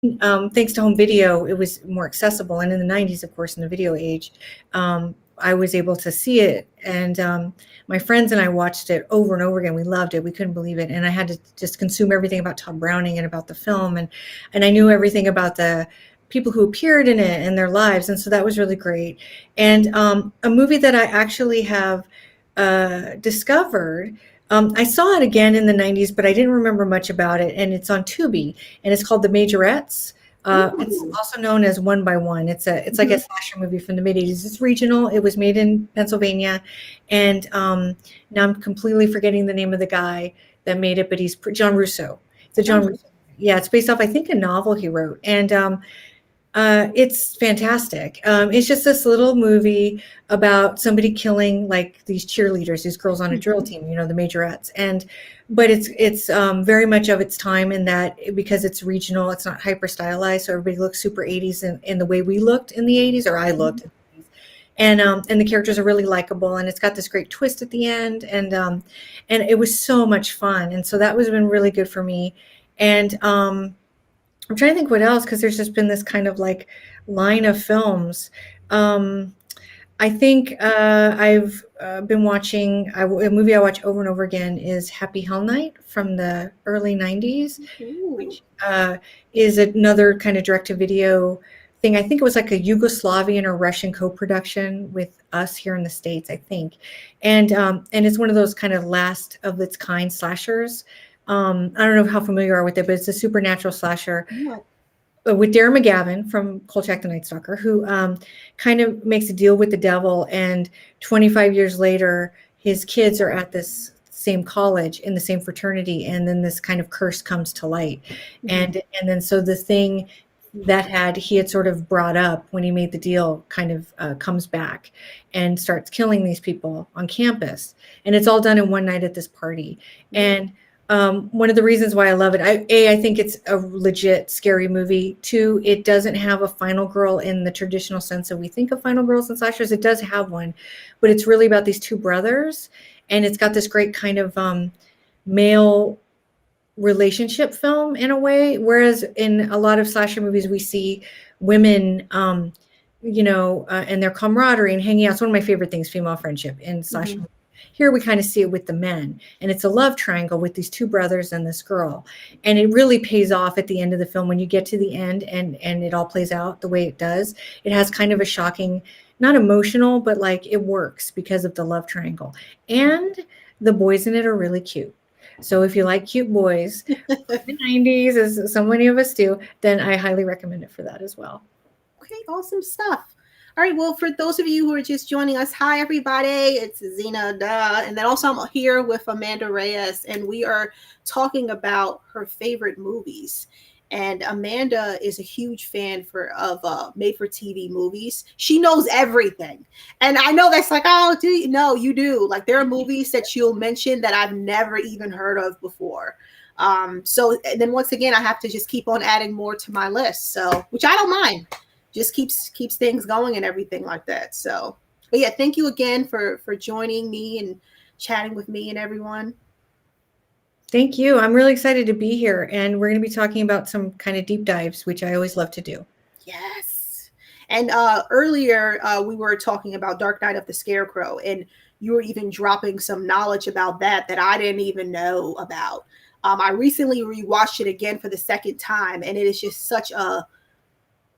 Thanks to home video, it was more accessible. And in the 90s, of course, in the video age, I was able to see it. And my friends and I watched it over and over again. We loved it. We couldn't believe it. And I had to just consume everything about Todd Browning and about the film. And I knew everything about the people who appeared in it and their lives. And so that was really great. And a movie that I actually have discovered. I saw it again in the 90s, but I didn't remember much about it. And it's on Tubi, and it's called The Majorettes. It's also known as One by One. It's like a slasher movie from the mid 80s. It's regional. It was made in Pennsylvania, and now I'm completely forgetting the name of the guy that made it, but he's John Russo. It's a John Russo. Yeah, it's based off, I think, a novel he wrote, and it's fantastic. It's just this little movie about somebody killing like these cheerleaders, these girls on a drill team, the majorettes. But it's very much of its time in that because it's regional, it's not hyper stylized, so everybody looks super 80s in the way we looked in the 80s, or I looked. And the characters are really likable, and it's got this great twist at the end, and it was so much fun, and so that was been really good for me. And I'm trying to think what else, because there's just been this kind of like line of films. I think I've been watching a movie I watch over and over again is Happy Hell Night from the early 90s, which is another kind of direct-to-video thing. I think it was like a Yugoslavian or Russian co-production with us here in the States, I think. And it's one of those kind of last of its kind slashers. I don't know how familiar you are with it, but it's a supernatural slasher with Darren McGavin from Kolchak the Night Stalker, who kind of makes a deal with the devil. And 25 years later, his kids are at this same college in the same fraternity. And then this kind of curse comes to light. And then so the thing that he had sort of brought up when he made the deal kind of comes back and starts killing these people on campus. And it's all done in one night at this party. And one of the reasons why I love it, I think it's a legit scary movie. Two, it doesn't have a final girl in the traditional sense that we think of final girls in slashers. It does have one, but it's really about these two brothers, and it's got this great kind of male relationship film in a way. Whereas in a lot of slasher movies, we see women, and their camaraderie and hanging out. It's one of my favorite things, female friendship in slasher movies. Here we kind of see it with the men, and it's a love triangle with these two brothers and this girl. And it really pays off at the end of the film when you get to the end and it all plays out the way it does. It has kind of a shocking, not emotional, but like it works because of the love triangle. And the boys in it are really cute. So if you like cute boys, the 90s, as so many of us do, then I highly recommend it for that as well. Okay, awesome stuff. All right, well, for those of you who are just joining us, hi, everybody. It's Zena, and then also I'm here with Amanda Reyes, and we are talking about her favorite movies. And Amanda is a huge fan of made-for-TV movies. She knows everything. And I know that's like, oh, do you? No, you do. Like, there are movies that she'll mention that I've never even heard of before. So and then once again, I have to just keep on adding more to my list. So, which I don't mind. Just keeps things going and everything like that. So, but yeah, thank you again for joining me and chatting with me and everyone. Thank you. I'm really excited to be here, and we're going to be talking about some kind of deep dives, which I always love to do. Yes. And earlier we were talking about Dark Night of the Scarecrow, and you were even dropping some knowledge about that I didn't even know about. I recently rewatched it again for the second time, and it is just such a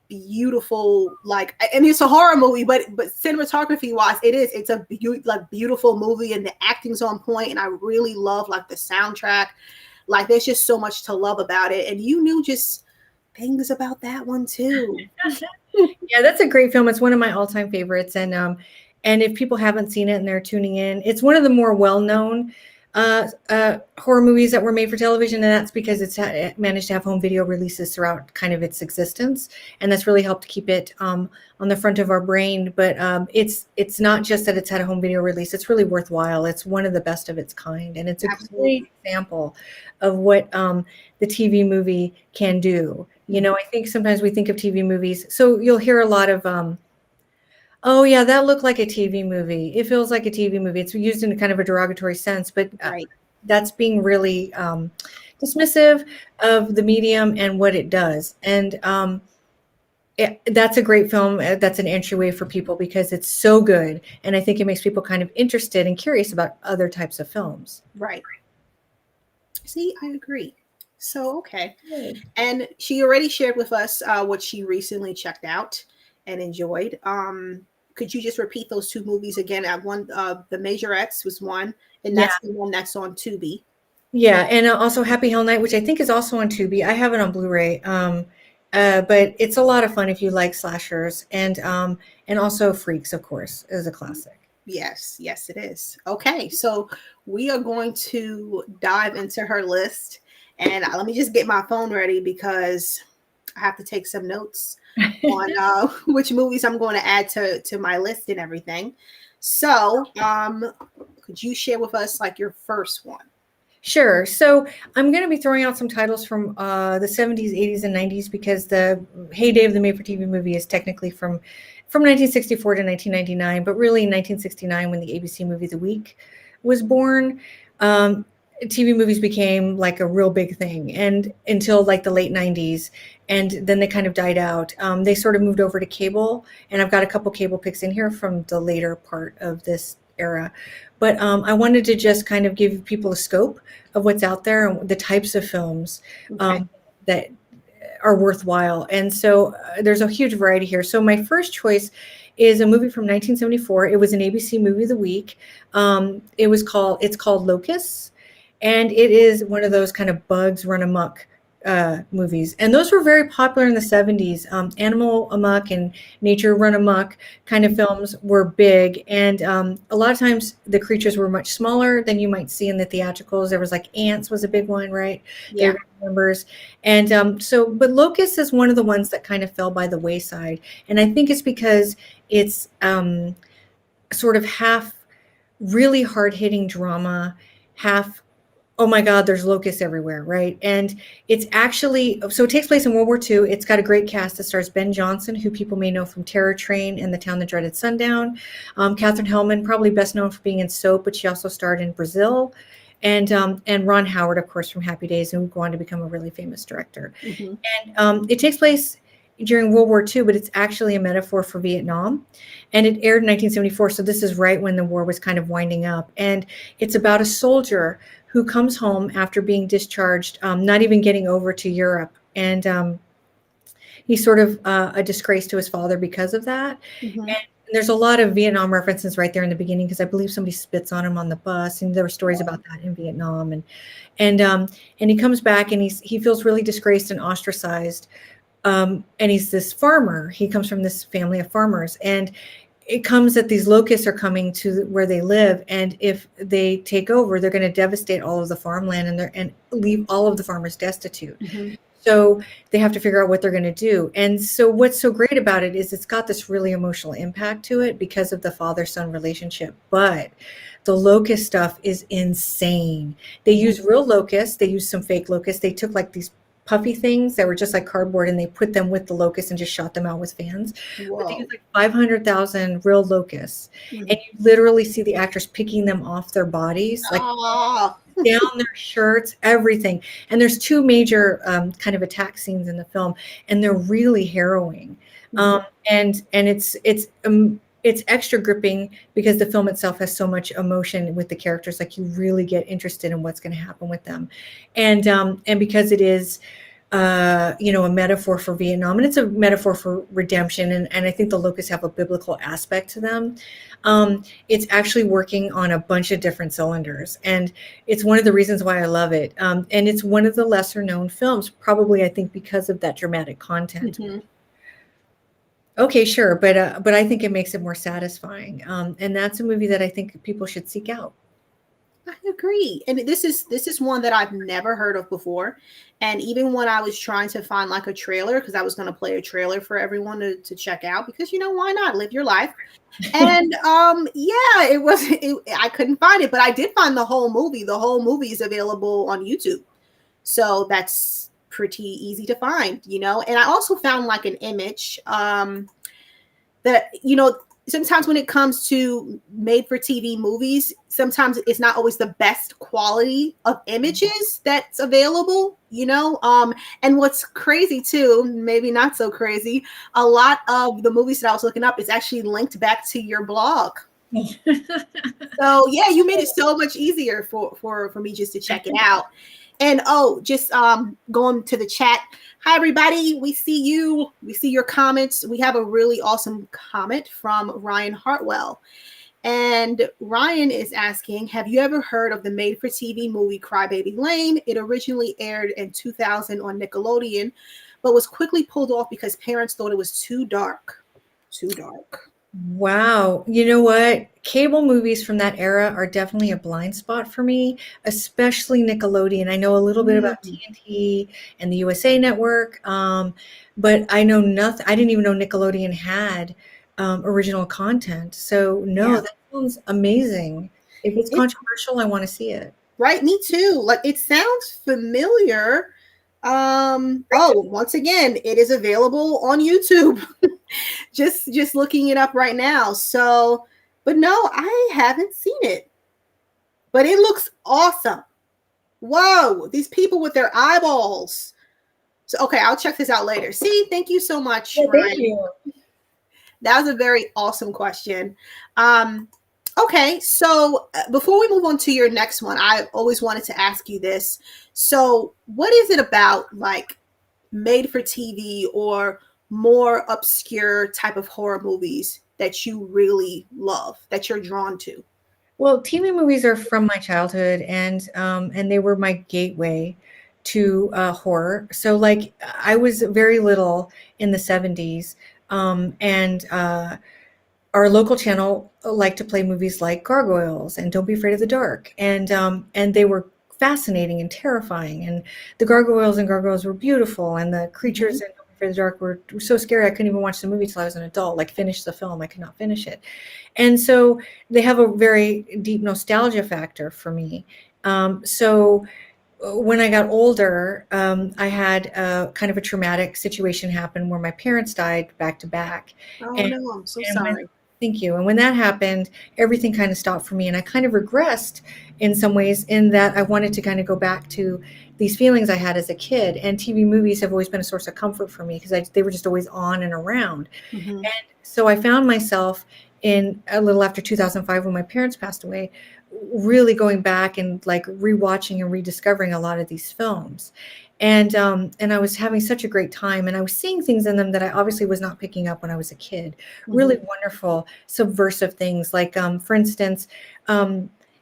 beautiful, like, and it's a horror movie, but cinematography wise, it's a beautiful movie, and the acting's on point, and I really love like the soundtrack. Like, there's just so much to love about it, and you knew just things about that one too. Yeah, that's a great film. It's one of my all-time favorites, and if people haven't seen it and they're tuning in, it's one of the more well-known horror movies that were made for television, and that's because it managed to have home video releases throughout kind of its existence, and that's really helped keep it on the front of our brain. But it's not just that it's had a home video release; it's really worthwhile. It's one of the best of its kind, and it's a great example of what the TV movie can do. I think sometimes we think of TV movies, so you'll hear a lot of oh yeah, that looked like a TV movie. It feels like a TV movie. It's used in kind of a derogatory sense, but Right. That's being really dismissive of the medium and what it does. And that's a great film. That's an entryway for people because it's so good. And I think it makes people kind of interested and curious about other types of films. Right. See, I agree. So, okay. Yay. And she already shared with us what she recently checked out and enjoyed. Could you just repeat those two movies again? At one, The Majorettes was one, and that's the one that's on Tubi. Yeah, and also Happy Hell Night, which I think is also on Tubi. I have it on Blu-ray. But it's a lot of fun if you like slashers, and also Freaks, of course, is a classic. Yes, yes, it is. Okay, so we are going to dive into her list, and let me just get my phone ready because I have to take some notes on which movies I'm going to add to my list and everything. So, could you share with us like your first one? Sure. So I'm going to be throwing out some titles from the 70s, 80s, and 90s because the heyday of the made-for-TV movie is technically from 1964 to 1999, but really in 1969 when the ABC movie The Week was born. TV movies became like a real big thing, and until like the late 90s, and then they kind of died out. They sort of moved over to cable, and I've got a couple cable picks in here from the later part of this era. But I wanted to just kind of give people a scope of what's out there and the types of films that are worthwhile. And so there's a huge variety here. So my first choice is a movie from 1974. It was an ABC movie of the week. It's called Locusts. And it is one of those kind of bugs run amok movies. And those were very popular in the 70s. Animal Amok and Nature Run Amok kind of films were big. And a lot of times the creatures were much smaller than you might see in the theatricals. There was like ants was a big one, right? Yeah. Numbers. And but Locust is one of the ones that kind of fell by the wayside. And I think it's because it's sort of half really hard-hitting drama, half oh my God, there's locusts everywhere, right? And it's actually, so it takes place in World War II. It's got a great cast. It stars Ben Johnson, who people may know from Terror Train and The Town That Dreaded Sundown. Katherine Hellman, probably best known for being in Soap, but she also starred in Brazil. And Ron Howard, of course, from Happy Days, who would go on to become a really famous director. Mm-hmm. And it takes place during World War II, but it's actually a metaphor for Vietnam. And it aired in 1974, so this is right when the war was kind of winding up. And it's about a soldier who comes home after being discharged, not even getting over to Europe. And he's sort of a disgrace to his father because of that. Mm-hmm. And there's a lot of Vietnam references right there in the beginning because I believe somebody spits on him on the bus, and there were stories about that in Vietnam. And he comes back and he feels really disgraced and ostracized. And he's this farmer. He comes from this family of farmers, and it comes that these locusts are coming to where they live, and if they take over, they're going to devastate all of the farmland and leave all of the farmers destitute. Mm-hmm. So they have to figure out what they're going to do. And so what's so great about it is it's got this really emotional impact to it because of the father-son relationship. But the locust stuff is insane. They use real locusts. They use some fake locusts. They took like these puffy things that were just like cardboard, and they put them with the locusts and just shot them out with fans. Whoa. But they used like 500,000 real locusts, Mm-hmm. and you literally see the actors picking them off their bodies, like down their shirts, everything. And there's two major kind of attack scenes in the film, and they're really harrowing. Mm-hmm. And it's extra gripping because the film itself has so much emotion with the characters. Like you really get interested in what's going to happen with them, and because it is, a metaphor for Vietnam, and it's a metaphor for redemption, and I think the locusts have a biblical aspect to them. It's actually working on a bunch of different cylinders, and it's one of the reasons why I love it. And it's one of the lesser known films, probably I think because of that dramatic content. Mm-hmm. Okay, sure, but I think it makes it more satisfying, and that's a movie that I think people should seek out. I agree, and this is one that I've never heard of before. And even when I was trying to find like a trailer, because I was going to play a trailer for everyone to check out, because why not live your life? And I couldn't find it, but I did find the whole movie. The whole movie is available on YouTube, so that's pretty easy to find, And I also found like an image that sometimes when it comes to made for TV movies, sometimes it's not always the best quality of images that's available, you know? And what's crazy too, maybe not so crazy, a lot of the movies that I was looking up is actually linked back to your blog. So yeah, you made it so much easier for me just to check it out. And just going to the chat. Hi everybody, we see you. We see your comments. We have a really awesome comment from Ryan Hartwell. And Ryan is asking, have you ever heard of the made-for-TV movie Crybaby Lane? It originally aired in 2000 on Nickelodeon, but was quickly pulled off because parents thought it was too dark. Too dark. Wow. You know what? Cable movies from that era are definitely a blind spot for me, especially Nickelodeon. I know a little bit about TNT and the USA Network, but I know nothing. I didn't even know Nickelodeon had original content. So, no, Yeah. that sounds amazing. If it's controversial, I want to see it. Right, me too. Like it sounds familiar. Once again, it is available on YouTube. just looking it up right now. So, but no, I haven't seen it. But it looks awesome. Whoa, these people with their eyeballs. So okay, I'll check this out later. See, thank you so much, Yeah, Ryan. thank you. That was a very awesome question. Okay, so before we move on to your next one, I always wanted to ask you this. So, what is it about like made for TV or more obscure type of horror movies that you really love, that you're drawn to? Well, TV movies are from my childhood, and they were my gateway to horror. So, like, I was very little in the '70s, and our local channel liked to play movies like Gargoyles and Don't Be Afraid of the Dark, and they were fascinating and terrifying. And the gargoyles were beautiful, and the creatures in Don't Be Afraid of the Dark were so scary. I couldn't even watch the movie till I was an adult. Like, finish the film, I could not finish it. And so they have a very deep nostalgia factor for me. So when I got older, I had a kind of a traumatic situation happen where my parents died back to back. Oh And, no, I'm so and when, sorry. thank you. And when that happened, everything kind of stopped for me. And I kind of regressed in some ways in that I wanted to kind of go back to these feelings I had as a kid. And TV movies have always been a source of comfort for me because they were just always on and around. Mm-hmm. And so I found myself in a little after 2005 when my parents passed away, really going back and like rewatching and rediscovering a lot of these films. And I was having such a great time, and I was seeing things in them that I obviously was not picking up when I was a kid. Really wonderful, subversive things. Like, for instance,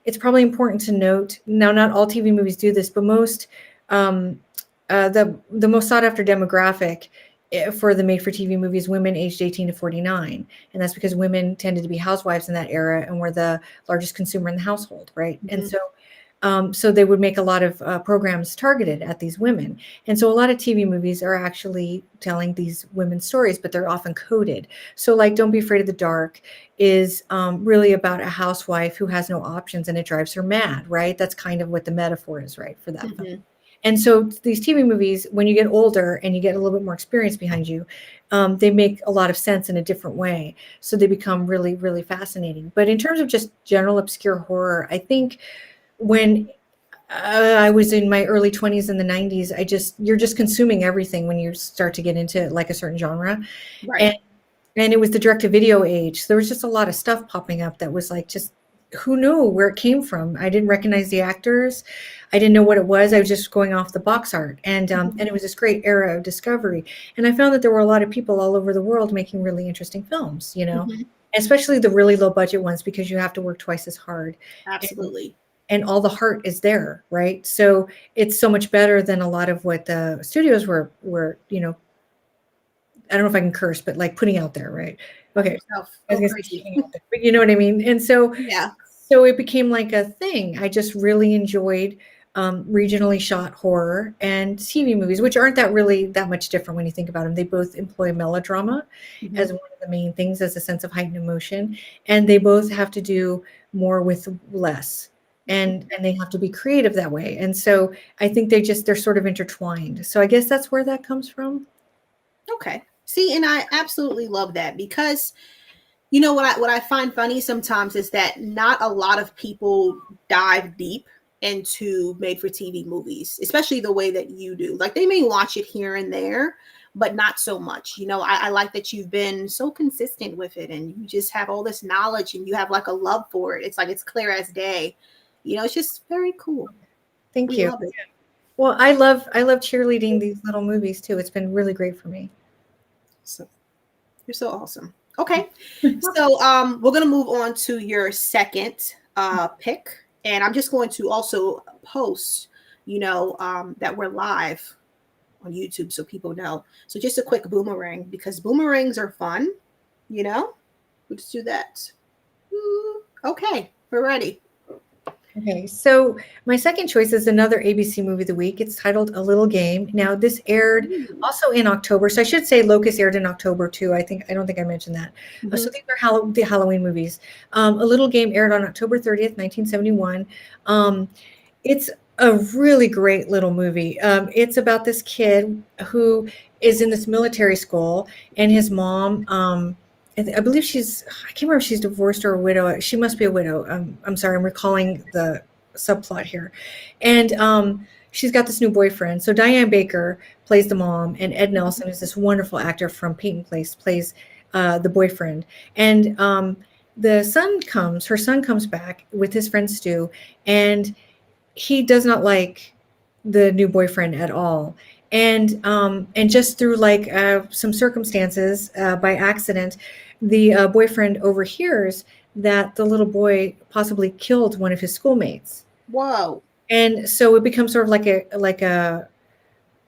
it's probably important to note, now not all TV movies do this, but most, the most sought after demographic for the made for TV movies, women aged 18 to 49. And that's because women tended to be housewives in that era and were the largest consumer in the household, right? And so they would make a lot of programs targeted at these women. And so a lot of TV movies are actually telling these women's stories, but they're often coded. So like Don't Be Afraid of the Dark is really about a housewife who has no options and it drives her mad, right? That's kind of what the metaphor is, right, for that film. And so these TV movies, when you get older and you get a little bit more experience behind you, they make a lot of sense in a different way. So they become really, really fascinating. But in terms of just general obscure horror, I think when I was in my early 20s in the 90s, you're just consuming everything when you start to get into like a certain genre. Right. And it was the direct to video age. So there was just a lot of stuff popping up that was like, just who knew where it came from? I didn't recognize the actors. I didn't know what it was. I was just going off the box art. And it was this great era of discovery. And I found that there were a lot of people all over the world making really interesting films, you know, especially the really low budget ones, because you have to work twice as hard. Absolutely. And all the heart is there, right? So it's so much better than a lot of what the studios were, you know, I don't know if I can curse, but like putting out there, right? Okay. I was gonna say keeping out there, but you know what I mean? And so, so it became like a thing. I just really enjoyed regionally shot horror and TV movies, which aren't that much different when you think about them. They both employ melodrama as one of the main things, as a sense of heightened emotion, and they both have to do more with less. And they have to be creative that way. And so I think they're sort of intertwined. So I guess that's where that comes from. Okay. See, and I absolutely love that because You know what I find funny sometimes is that not a lot of people dive deep into made for TV movies, especially the way that you do. Like they may watch it here and there, but not so much. You know, I like that you've been so consistent with it and you just have all this knowledge and you have like a love for it. It's like it's clear as day. You know, it's just very cool. Thank We you. love it. Well, I love cheerleading these little movies too. It's been really great for me. So you're so awesome. Okay. So we're gonna move on to your second pick. And I'm just going to also post, that we're live on YouTube so people know. So just a quick boomerang because boomerangs are fun, you know? We'll just do that. Okay, we're ready. Okay, so my second choice is another ABC movie of the week. It's titled A Little Game. Now, this aired also in October, so I should say Locust aired in October too. I don't think I mentioned that. So these are the Halloween movies. A Little Game aired on October 30th, 1971. It's a really great little movie. It's about this kid who is in this military school, and his mom. I believe I can't remember if she's divorced or a widow. She must be a widow. I'm sorry, I'm recalling the subplot here. And she's got this new boyfriend. So Diane Baker plays the mom, and Ed Nelson is this wonderful actor from Peyton Place, plays the boyfriend. And her son comes back with his friend Stu, and he does not like the new boyfriend at all. And just through some circumstances, by accident, the boyfriend overhears that the little boy possibly killed one of his schoolmates. Whoa. And so it becomes sort of like a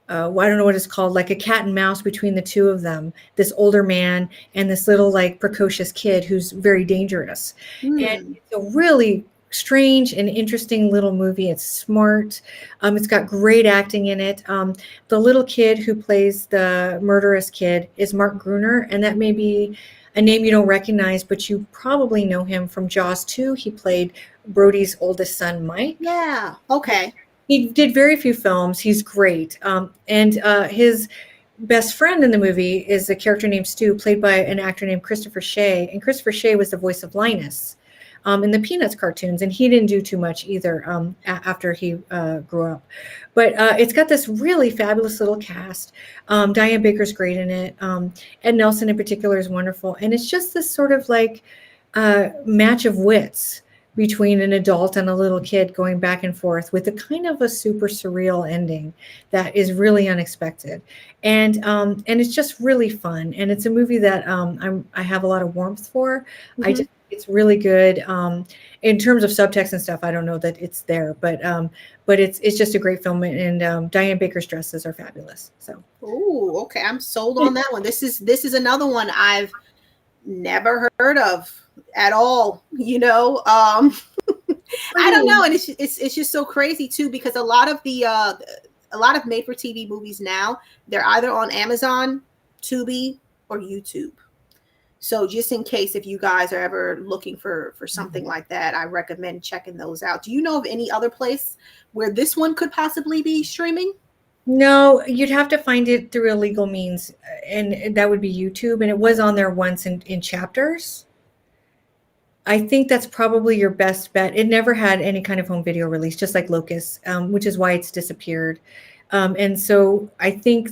I don't know what it's called, like a cat and mouse between the two of them, this older man and this little precocious kid who's very dangerous. And it's a really strange and interesting little movie. It's smart. It's got great acting in it. The little kid who plays the murderous kid is Mark Gruner, and that may be a name you don't recognize, but you probably know him from Jaws 2. He played Brody's oldest son, Mike. Yeah. Okay. He did very few films. He's great. And his best friend in the movie is a character named Stu, played by an actor named Christopher Shea. And Christopher Shea was the voice of Linus in the Peanuts cartoons. And he didn't do too much either after he grew up. But it's got this really fabulous little cast. Diane Baker's great in it. Ed Nelson in particular is wonderful. And it's just this sort of match of wits between an adult and a little kid going back and forth with a kind of a super surreal ending that is really unexpected. And it's just really fun. And it's a movie that I have a lot of warmth for. It's really good. In terms of subtext and stuff, I don't know that it's there, but it's just a great film. And Diane Baker's dresses are fabulous. So. Oh, okay. I'm sold on that one. This is another one I've never heard of at all, I don't know, and it's just so crazy too, because a lot of made for TV movies now, they're either on Amazon, Tubi, or YouTube. So just in case, if you guys are ever looking for something like that, I recommend checking those out. Do you know of any other place where this one could possibly be streaming? No, you'd have to find it through illegal means, and that would be YouTube. And it was on there once in chapters. I think that's probably your best bet. It never had any kind of home video release, just like Locust, which is why it's disappeared. And so I think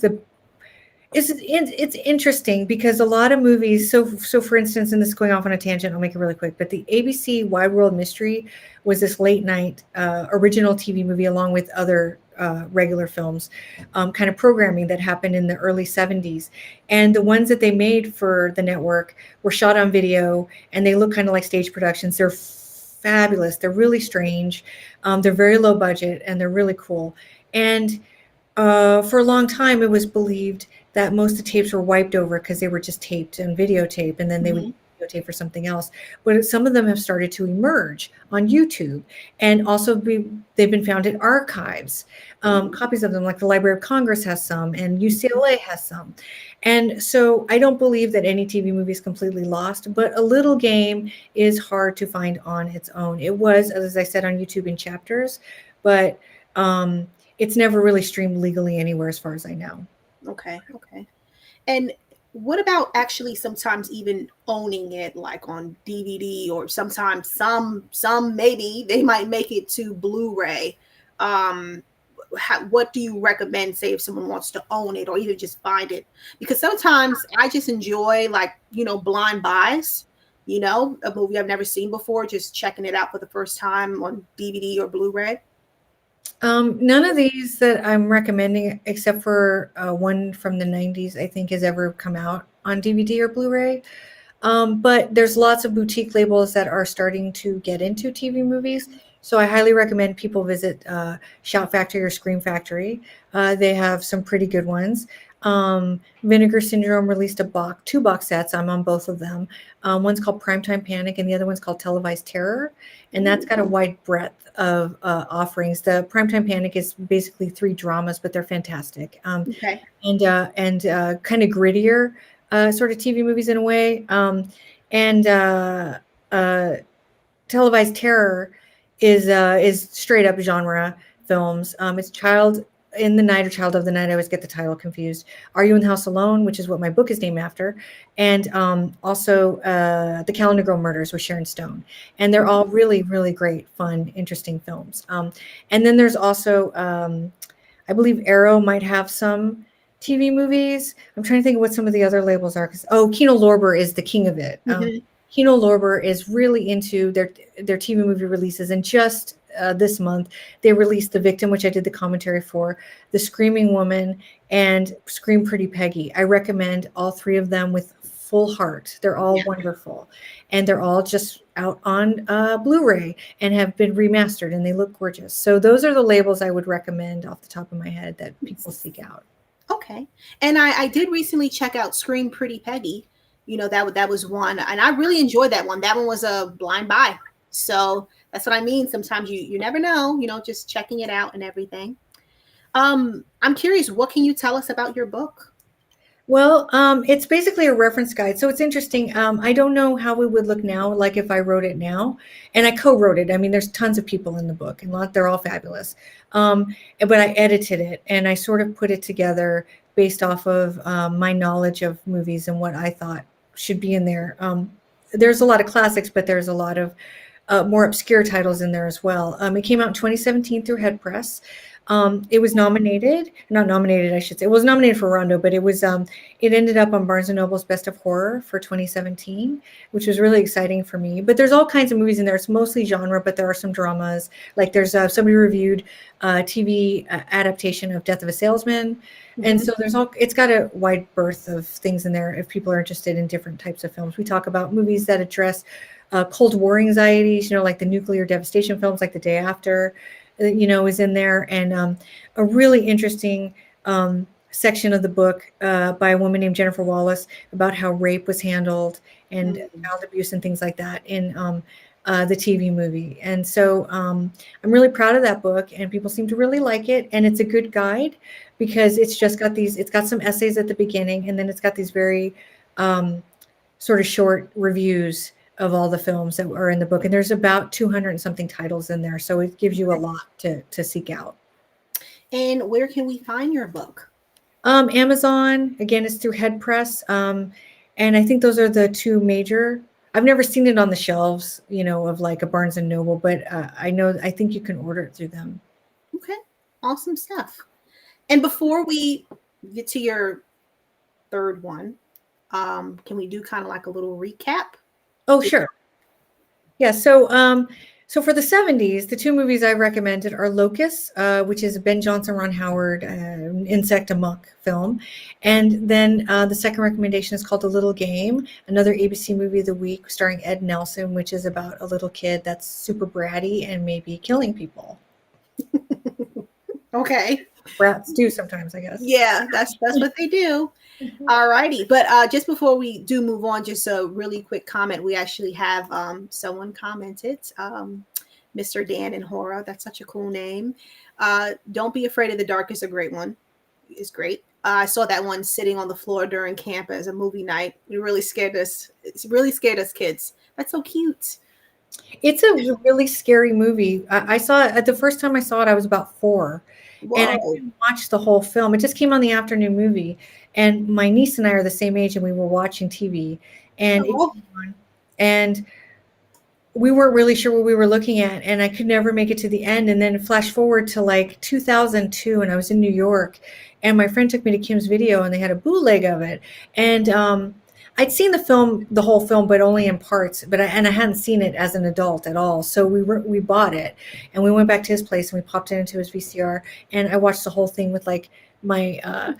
it's interesting because a lot of movies. So for instance, and this is going off on a tangent, I'll make it really quick. But the ABC Wide World Mystery was this late night original TV movie along with other regular films, kind of programming that happened in the early 70s. And the ones that they made for the network were shot on video, and they look kind of like stage productions. They're fabulous. They're really strange. They're very low budget, and they're really cool. And for a long time, it was believed that most of the tapes were wiped over because they were just taped on videotape, and then they would videotape for something else. But some of them have started to emerge on YouTube, and also they've been found in archives. Copies of them, like the Library of Congress has some, and UCLA has some. And so I don't believe that any TV movie is completely lost, but A Little Game is hard to find on its own. It was, as I said, on YouTube in chapters, but it's never really streamed legally anywhere as far as I know. Okay. And what about actually sometimes even owning it like on DVD, or sometimes some maybe they might make it to Blu-ray? Um, what do you recommend, say, if someone wants to own it or even just find it? Because sometimes I just enjoy, like, blind buys, a movie I've never seen before, just checking it out for the first time on DVD or Blu-ray. None of these that I'm recommending, except for one from the 90s, I think has ever come out on DVD or Blu-ray. But there's lots of boutique labels that are starting to get into TV movies. So I highly recommend people visit Shout Factory or Scream Factory. They have some pretty good ones. Vinegar Syndrome released two box sets. I'm on both of them. One's called Primetime Panic, and the other one's called Televised Terror. And that's got a wide breadth of offerings. The Primetime Panic is basically 3 dramas, but they're fantastic. Okay. And kind of grittier sort of TV movies in a way. And uh, Televised Terror is straight up genre films. It's Child in the Night or Child of the Night. I always get the title confused. Are You in the House Alone, which is what my book is named after, and also The Calendar Girl Murders with Sharon Stone. And they're all really, really great, fun, interesting films. And then there's also, I believe Arrow might have some TV movies. I'm trying to think of what some of the other labels are. Kino Lorber is the king of it. Kino Lorber is really into their TV movie releases, and just this month they released The Victim, which I did the commentary for, The Screaming Woman, and Scream Pretty Peggy. I recommend all 3 of them with full heart. They're all wonderful, and they're all just out on Blu-ray and have been remastered, and they look gorgeous. So those are the labels I would recommend off the top of my head that people seek out. Okay. And I did recently check out Scream Pretty Peggy. That was one, and I really enjoyed that one. That one was a blind buy. So that's what I mean. Sometimes you never know, just checking it out and everything. I'm curious, what can you tell us about your book? Well, it's basically a reference guide. So it's interesting. I don't know how it would look now, like if I wrote it now, and I co-wrote it. I mean, there's tons of people in the book, and they're all fabulous. But I edited it, and I sort of put it together based off of my knowledge of movies and what I thought should be in there. There's a lot of classics, but there's a lot of more obscure titles in there as well. It came out in 2017 through Head Press. It was not nominated, I should say. It was nominated for Rondo, but it ended up on Barnes & Noble's Best of Horror for 2017, which was really exciting for me. But there's all kinds of movies in there. It's mostly genre, but there are some dramas. Like there's somebody reviewed TV adaptation of Death of a Salesman. Mm-hmm. And so it's got a wide berth of things in there if people are interested in different types of films. We talk about movies that address Cold War anxieties, like the nuclear devastation films like The Day After, is in there, and a really interesting section of the book by a woman named Jennifer Wallace about how rape was handled and child abuse and things like that in the TV movie. And so I'm really proud of that book, and people seem to really like it. And it's a good guide because it's got some essays at the beginning, and then it's got these very sort of short reviews of all the films that are in the book. And there's about 200 and something titles in there. So it gives you a lot to seek out. And where can we find your book? Amazon, again, it's through Head Press. And I think those are the 2 major. I've never seen it on the shelves, of like a Barnes and Noble, but I think you can order it through them. Okay. Awesome stuff. And before we get to your third one, can we do kind of like a little recap? Oh, sure. Yeah. So for the 70s, the 2 movies I recommended are Locust, which is a Ben Jonson, Ron Howard insect amok film. And then the second recommendation is called The Little Game, another ABC movie of the week starring Ed Nelson, which is about a little kid that's super bratty and maybe killing people. Okay. Brats do sometimes, I guess. Yeah, that's what they do. All righty. But just before we do move on, just a really quick comment. We actually have someone commented, Mr. Dan in Horror. That's such a cool name. Don't Be Afraid of the Dark is a great one. It's great. I saw that one sitting on the floor during camp as a movie night. It really scared us. It's really scared us kids. That's so cute. It's a really scary movie. I saw it the first time I saw it, I was about 4. Whoa. And I didn't watch the whole film. It just came on the afternoon movie. And my niece and I are the same age, and we were watching TV, and it Oh, came on, and we weren't really sure what we were looking at, and I could never make it to the end. And then flash forward to like 2002, and I was in New York, and my friend took me to Kim's Video, and they had a bootleg of it. And I'd seen the film, the whole film, but only in parts. But I hadn't seen it as an adult at all. So we bought it, and we went back to his place, and we popped it into his VCR, and I watched the whole thing with like my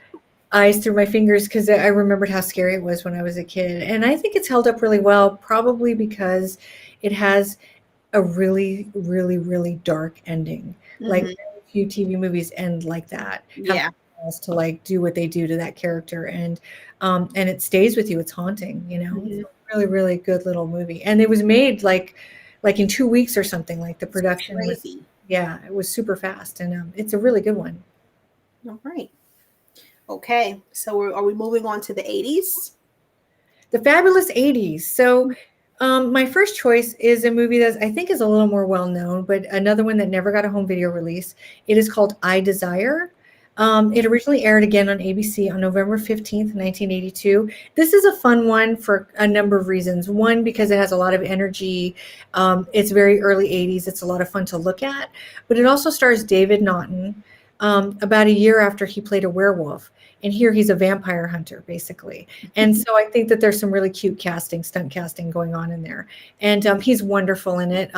eyes through my fingers because I remembered how scary it was when I was a kid. And I think it's held up really well, probably because it has a really, really, really dark ending. Like mhm. very few TV movies end like that. Have Yeah. to like do what they do to that character, and it stays with you. It's haunting, you know. It's Mhm. a really, really good little movie, and it was made like in 2 weeks or something. Like the It's production was, crazy. yeah, it was super fast, and it's a really good one. All right. Okay. So are we moving on to the 80s? The Fabulous 80s. So, my first choice is a movie that I think is a little more well known, but another one that never got a home video release. It is called I Desire. It originally aired again on ABC on November 15th, 1982. This is a fun one for a number of reasons. One, because it has a lot of energy. It's very early 80s. It's a lot of fun to look at. But it also stars David Naughton about a year after he played a werewolf. And here he's a vampire hunter, basically. And so I think that there's some really cute casting, stunt casting going on in there. And he's wonderful in it.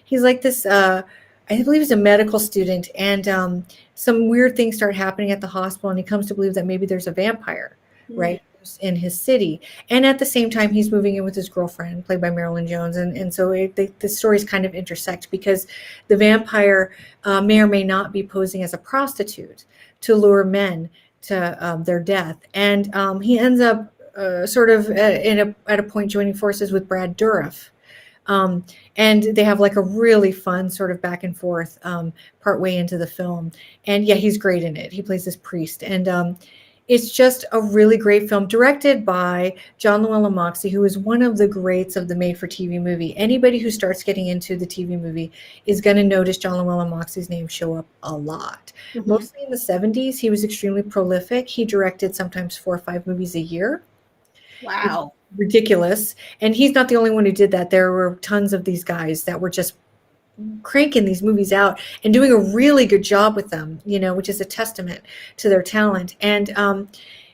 He's like this, I believe he's a medical student, and some weird things start happening at the hospital, and he comes to believe that maybe there's a vampire, right, in his city. And at the same time, he's moving in with his girlfriend, played by Marilyn Jones. And so the stories kind of intersect because the vampire may or may not be posing as a prostitute to lure men to their death. And he ends up sort of at a point joining forces with Brad Dourif. Um, and they have like a really fun sort of back and forth part way into the film. And yeah, he's great in it. He plays this priest. And it's just a really great film directed by John Llewellyn Moxey, who is one of the greats of the made-for-TV movie. Anybody who starts getting into the TV movie is going to notice John Llewellyn Moxey's name show up a lot. Mhm. Mostly in the 70s, he was extremely prolific. He directed sometimes 4 or 5 movies a year, which is Wow. ridiculous. And he's not the only one who did that. There were tons of these guys that were just cranking these movies out and doing a really good job with them, you know, which is a testament to their talent. And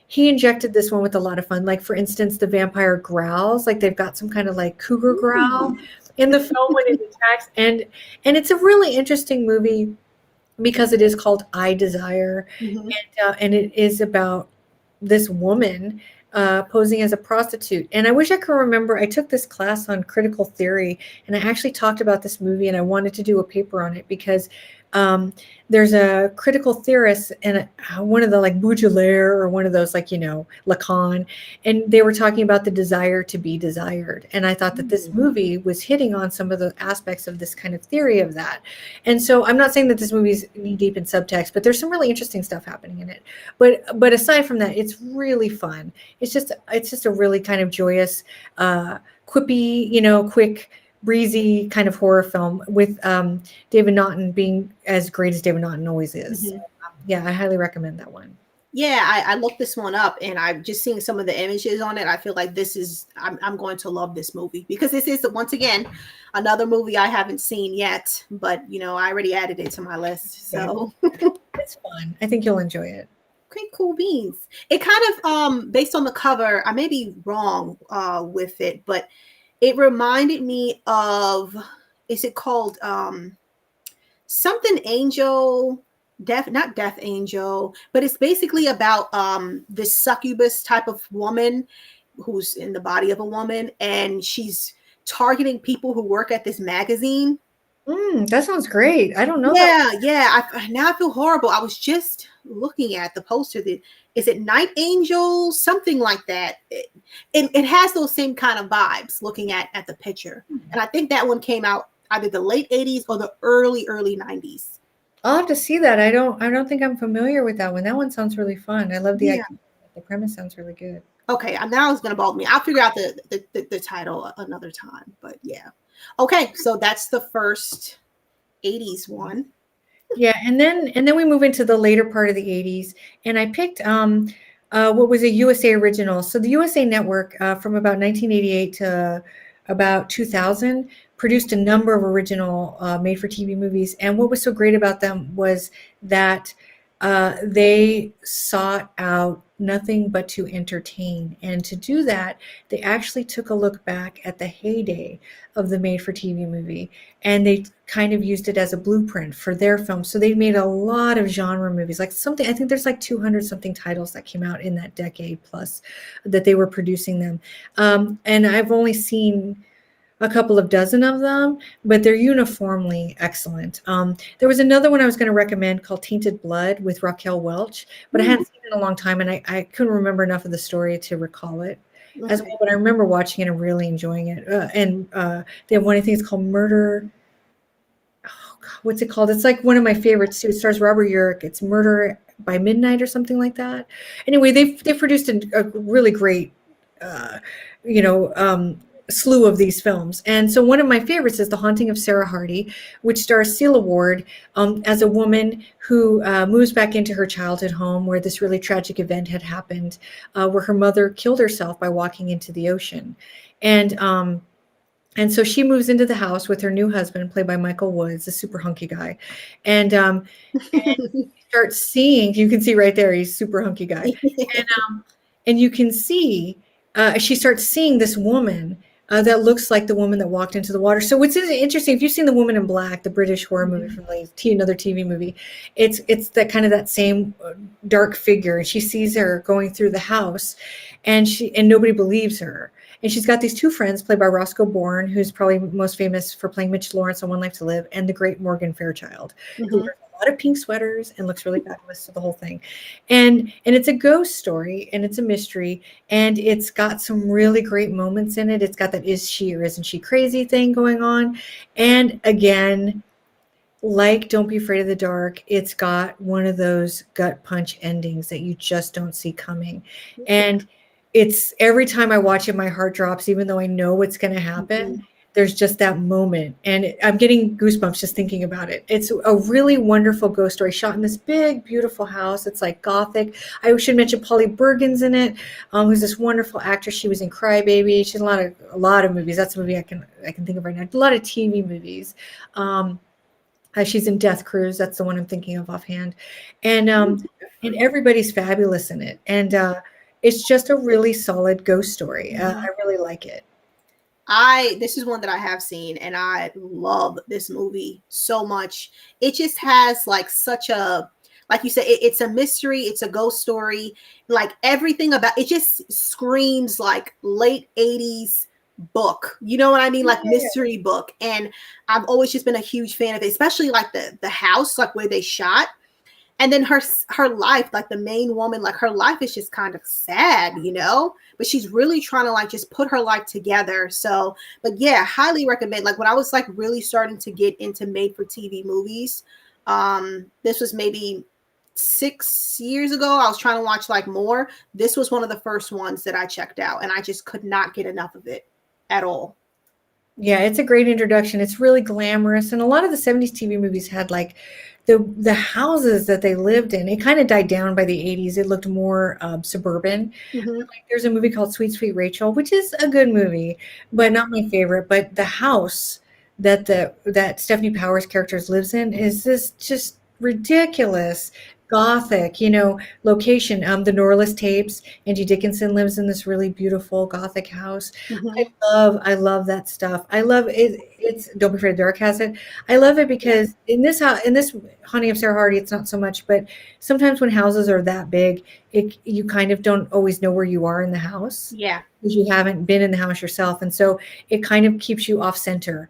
he injected this one with a lot of fun. Like, for instance, the vampire growls, like they've got some kind of like cougar growl in the film when it attacks. And it's a really interesting movie because it is called I Desire. Mhm. And it is about this woman posing as a prostitute. And I wish I could remember. I took this class on critical theory, and I actually talked about this movie, and I wanted to do a paper on it because there's a critical theorist and one of the like Baudelaire or one of those like, you know, Lacan, and they were talking about the desire to be desired. And I thought that this movie was hitting on some of the aspects of this kind of theory of that. And so I'm not saying that this movie's knee deep in subtext, but there's some really interesting stuff happening in it. But aside from that, it's really fun. It's just a really kind of joyous, quippy, you know, quick, breezy kind of horror film with David Naughton being as great as David Naughton always is. Mhm. Yeah, I highly recommend that one. Yeah, I looked this one up, and I'm just seeing some of the images on it. I feel like I'm going to love this movie because this is once again another movie I haven't seen yet, but you know, I already added it to my list. So It's fun. I think you'll enjoy it. okay, cool beans. It kind of based on the cover, I may be wrong with it, but it reminded me of, is it called something angel? Not death angel, but it's basically about this succubus type of woman who's in the body of a woman, and she's targeting people who work at this magazine. That sounds great. I don't know that. Yeah. Now I feel horrible. I was just looking at the poster. Is it Night Angel? Something like that. It has those same kind of vibes looking at the picture. And I think that one came out either the late 80s or the early 90s. I'll have to see that. I don't think I'm familiar with that one. That one sounds really fun. I love the Yeah. idea. The premise sounds really good. Okay, now it's gonna bother me. I'll figure out the title another time. But yeah. Okay, so that's the first 80s one. Yeah, and then we move into the later part of the 80s, and I picked what was a USA original. So the USA Network, from about 1988 to about 2000, produced a number of original made-for-TV movies. And what was so great about them was that they sought out nothing but to entertain. And to do that, they actually took a look back at the heyday of the made-for-TV movie, and they kind of used it as a blueprint for their film. So they made a lot of genre movies, like something, I think there's like 200 something titles that came out in that decade plus that they were producing them. And I've only seen a couple of dozen of them, but they're uniformly excellent. There was another one I was going to recommend called Tainted Blood with Raquel Welch, but I hadn't seen it in a long time, and I couldn't remember enough of the story to recall it as Okay. well. But I remember watching it and really enjoying it. They have one, I think it's called Murder. Oh God, what's it called? It's like one of my favorites too. It stars Robert Urich. It's Murder by Midnight or something like that. Anyway, they've produced a really great, uh, you know, slew of these films. And so one of my favorites is The Haunting of Sarah Hardy, which stars Celia Ward as a woman who moves back into her childhood home where this really tragic event had happened, where her mother killed herself by walking into the ocean. And so she moves into the house with her new husband, played by Michael Woods, a super hunky guy. And starts seeing, you can see right there, he's super hunky guy. And you can see, she starts seeing this woman that looks like the woman that walked into the water. So what's interesting, if you've seen The Woman in Black, the British horror movie from like another TV movie, it's that kind of that same dark figure. And she sees her going through the house, and nobody believes her. And she's got these two friends played by Roscoe Bourne, who's probably most famous for playing Mitch Lawrence on One Life to Live, and the great Morgan Fairchild, who wears a lot of pink sweaters and looks really fabulous to the whole thing. And it's a ghost story, and it's a mystery, and it's got some really great moments in it. It's got that is she or isn't she crazy thing going on. And again, like Don't Be Afraid of the Dark, it's got one of those gut punch endings that you just don't see coming. And it's every time I watch it, my heart drops, even though I know what's going to happen. There's just that moment. And I'm getting goosebumps just thinking about it. It's a really wonderful ghost story shot in this big, beautiful house. It's like Gothic. I should mention Polly Bergen's in it, who's this wonderful actress. She was in Cry Baby. She's in a lot of movies. That's a movie I can think of right now. A lot of TV movies. She's in Death Cruise. That's the one I'm thinking of offhand. And everybody's fabulous in it. And it's just a really solid ghost story. I really like it. This is one that I have seen, and I love this movie so much. It just has like such a, like you said, it's a mystery, it's a ghost story. Like everything about it just screams like late 80s book. You know what I mean? Like mystery book. And I've always just been a huge fan of it, especially like the house, like where they shot. And then her life, like the main woman, like her life is just kind of sad, you know, but she's really trying to like just put her life together. So, but yeah, highly recommend. Like when I was like really starting to get into made for TV movies, this was maybe 6 years ago. I was trying to watch like more. This was one of the first ones that I checked out, and I just could not get enough of it at all. Yeah, it's a great introduction. It's really glamorous. And a lot of the 70s TV movies had like the houses that they lived in. It kind of died down by the 80s. It looked more suburban. Like, there's a movie called Sweet Sweet Rachel, which is a good movie, but not my favorite. But the house that Stephanie Powers characters lives in is this just ridiculous Gothic, location. The Norlis tapes. Angie Dickinson lives in this really beautiful Gothic house. I love that stuff. I love it. It's Don't Be Afraid of the Dark has it. I love it because in this Haunting of Sarah Hardy, it's not so much. But sometimes when houses are that big, you kind of don't always know where you are in the house. Yeah, because you haven't been in the house yourself, and so it kind of keeps you off center.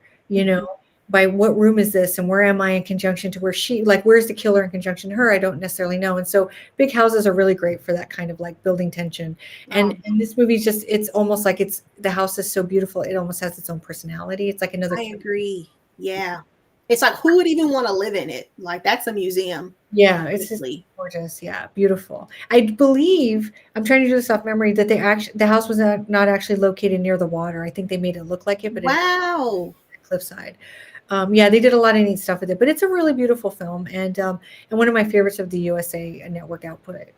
By what room is this and where am I in conjunction to where's the killer in conjunction to her? I don't necessarily know. And so big houses are really great for that kind of like building tension. And this movie it's almost like the house is so beautiful. It almost has its own personality. It's like another. I agree. Yeah. It's like, who would even want to live in it? Like that's a museum. Yeah. It's just gorgeous. Yeah. Beautiful. I believe I'm trying to do this off memory that the house was not actually located near the water. I think they made it look like it, but wow. Cliffside. Yeah, they did a lot of neat stuff with it, but it's a really beautiful film and one of my favorites of the USA Network output.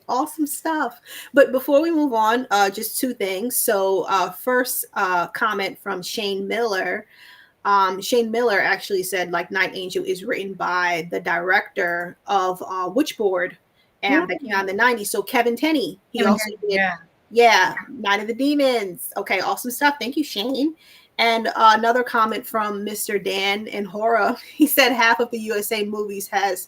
Awesome stuff. But before we move on, just two things. So, first comment from Shane Miller. Shane Miller actually said, like, Night Angel is written by the director of Witchboard, and that came out in the 90s. So, Kevin Tenney, he Kevin also James, did, yeah. yeah, Night of the Demons. Okay, awesome stuff. Thank you, Shane. And another comment from Mr. Dan in horror. He said half of the USA movies have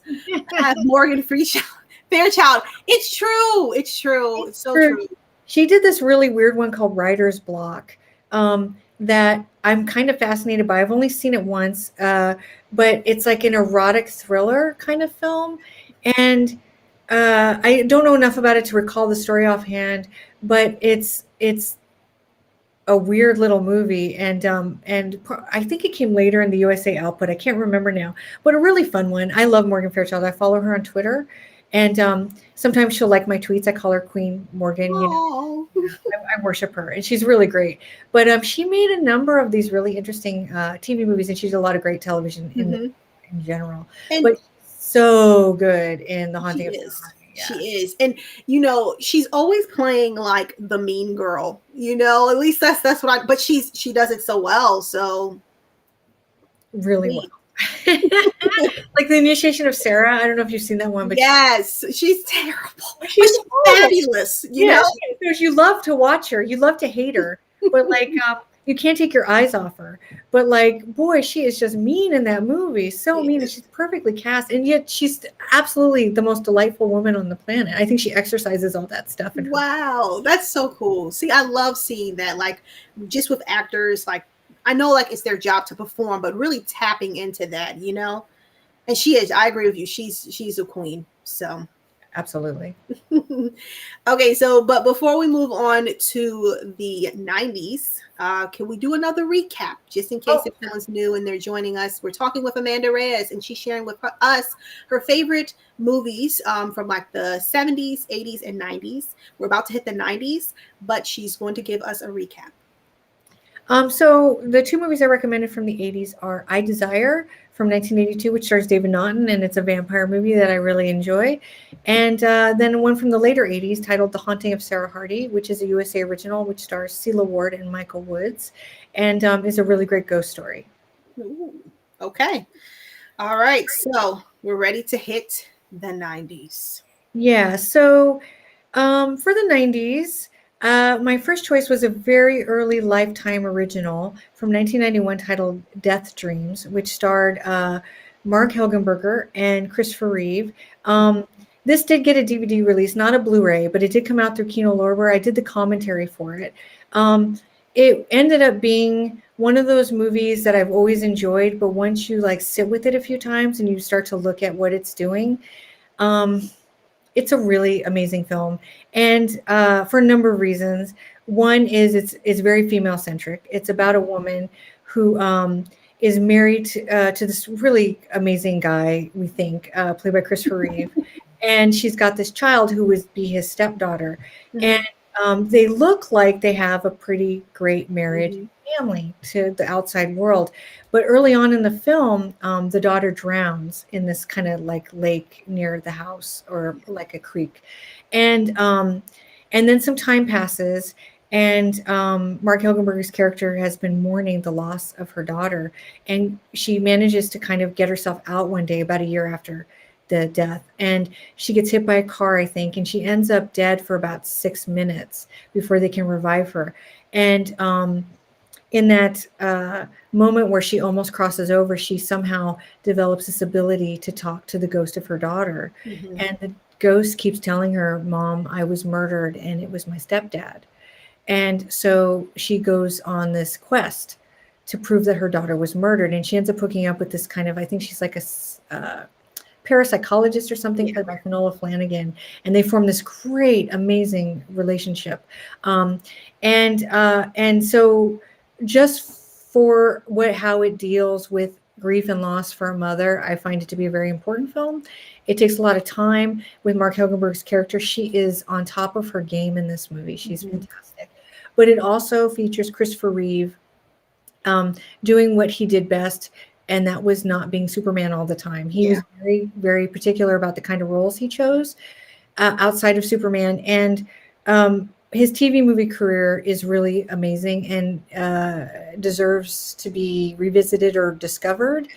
Morgan Fairchild. It's true. It's true. It's so true. She did this really weird one called Writer's Block, that I'm kind of fascinated by. I've only seen it once, but it's like an erotic thriller kind of film. And I don't know enough about it to recall the story offhand, but it's a weird little movie, and I think it came later in the USA output. I can't remember now, but a really fun one. I love Morgan Fairchild. I follow her on Twitter, and sometimes she'll like my tweets. I call her Queen Morgan. You know, Oh, I worship her, and she's really great. But she made a number of these really interesting TV movies, and she did a lot of great television in general. and But so good in The she Haunting of is. Sarah. She Yeah, is. And she's always playing like the mean girl, at least that's what but she does it so well. So really well. sweet. Like The Initiation of Sarah. I don't know if you've seen that one, but Yes, she's terrible. But she's she's horrible. fabulous, Yeah, she is. You love to watch her. You love to hate her, but like you can't take your eyes off her. But like, boy, she is just mean in that movie. So mean, and she's perfectly cast, and yet she's absolutely the most delightful woman on the planet. I think she exercises all that stuff in her. Wow, that's so cool. See, I love seeing that, like, just with actors, like, I know, like, it's their job to perform, but really tapping into that. And she is. I agree with you. She's a queen. So, Absolutely. okay. So, but before we move on to the 90s, can we do another recap just in case if someone's new and they're joining us? We're talking with Amanda Reyes, and she's sharing with us her favorite movies from like the 70s, 80s, and 90s. We're about to hit the 90s, but she's going to give us a recap. So the two movies I recommended from the 80s are I Desire from 1982, which stars David Naughton, and it's a vampire movie that I really enjoy. And then one from the later 80s titled The Haunting of Sarah Hardy, which is a USA original, which stars Celia Ward and Michael Woods, and is a really great ghost story. Ooh, okay. All right. So we're ready to hit the 90s. Yeah, so for the 90s, my first choice was a very early Lifetime original from 1991 titled Death Dreams, which starred Mark Helgenberger and Christopher Reeve. This did get a DVD release, not a Blu-ray, but it did come out through Kino Lorber. I did the commentary for it. It ended up being one of those movies that I've always enjoyed, but once you like sit with it a few times and you start to look at what it's doing, it's a really amazing film, and for a number of reasons. One is it's very female centric. It's about a woman who is married to this really amazing guy, we think, played by Christopher Reeve, and she's got this child who would be his stepdaughter, and they look like they have a pretty great marriage family to the outside world. But early on in the film, the daughter drowns in this kind of like lake near the house, or like a creek. And then some time passes, and Mark Hilgenberger's character has been mourning the loss of her daughter. And she manages to kind of get herself out one day, about a year after the death, and she gets hit by a car, I think, and she ends up dead for about 6 minutes before they can revive her. And in that moment where she almost crosses over, she somehow develops this ability to talk to the ghost of her daughter. And the ghost keeps telling her, "Mom, I was murdered, and it was my stepdad." And so she goes on this quest to prove that her daughter was murdered, and she ends up hooking up with this kind of, I think she's like a parapsychologist or something, played by Finola Flanagan, and they form this great, amazing relationship. And so just for how it deals with grief and loss for a mother, I find it to be a very important film. It takes a lot of time with Mark Helgenberg's character. She is on top of her game in this movie. She's fantastic. But it also features Christopher Reeve doing what he did best, and that was not being Superman all the time. He was very, very particular about the kind of roles he chose. outside of Superman. And his TV movie career is really amazing and deserves to be revisited or discovered,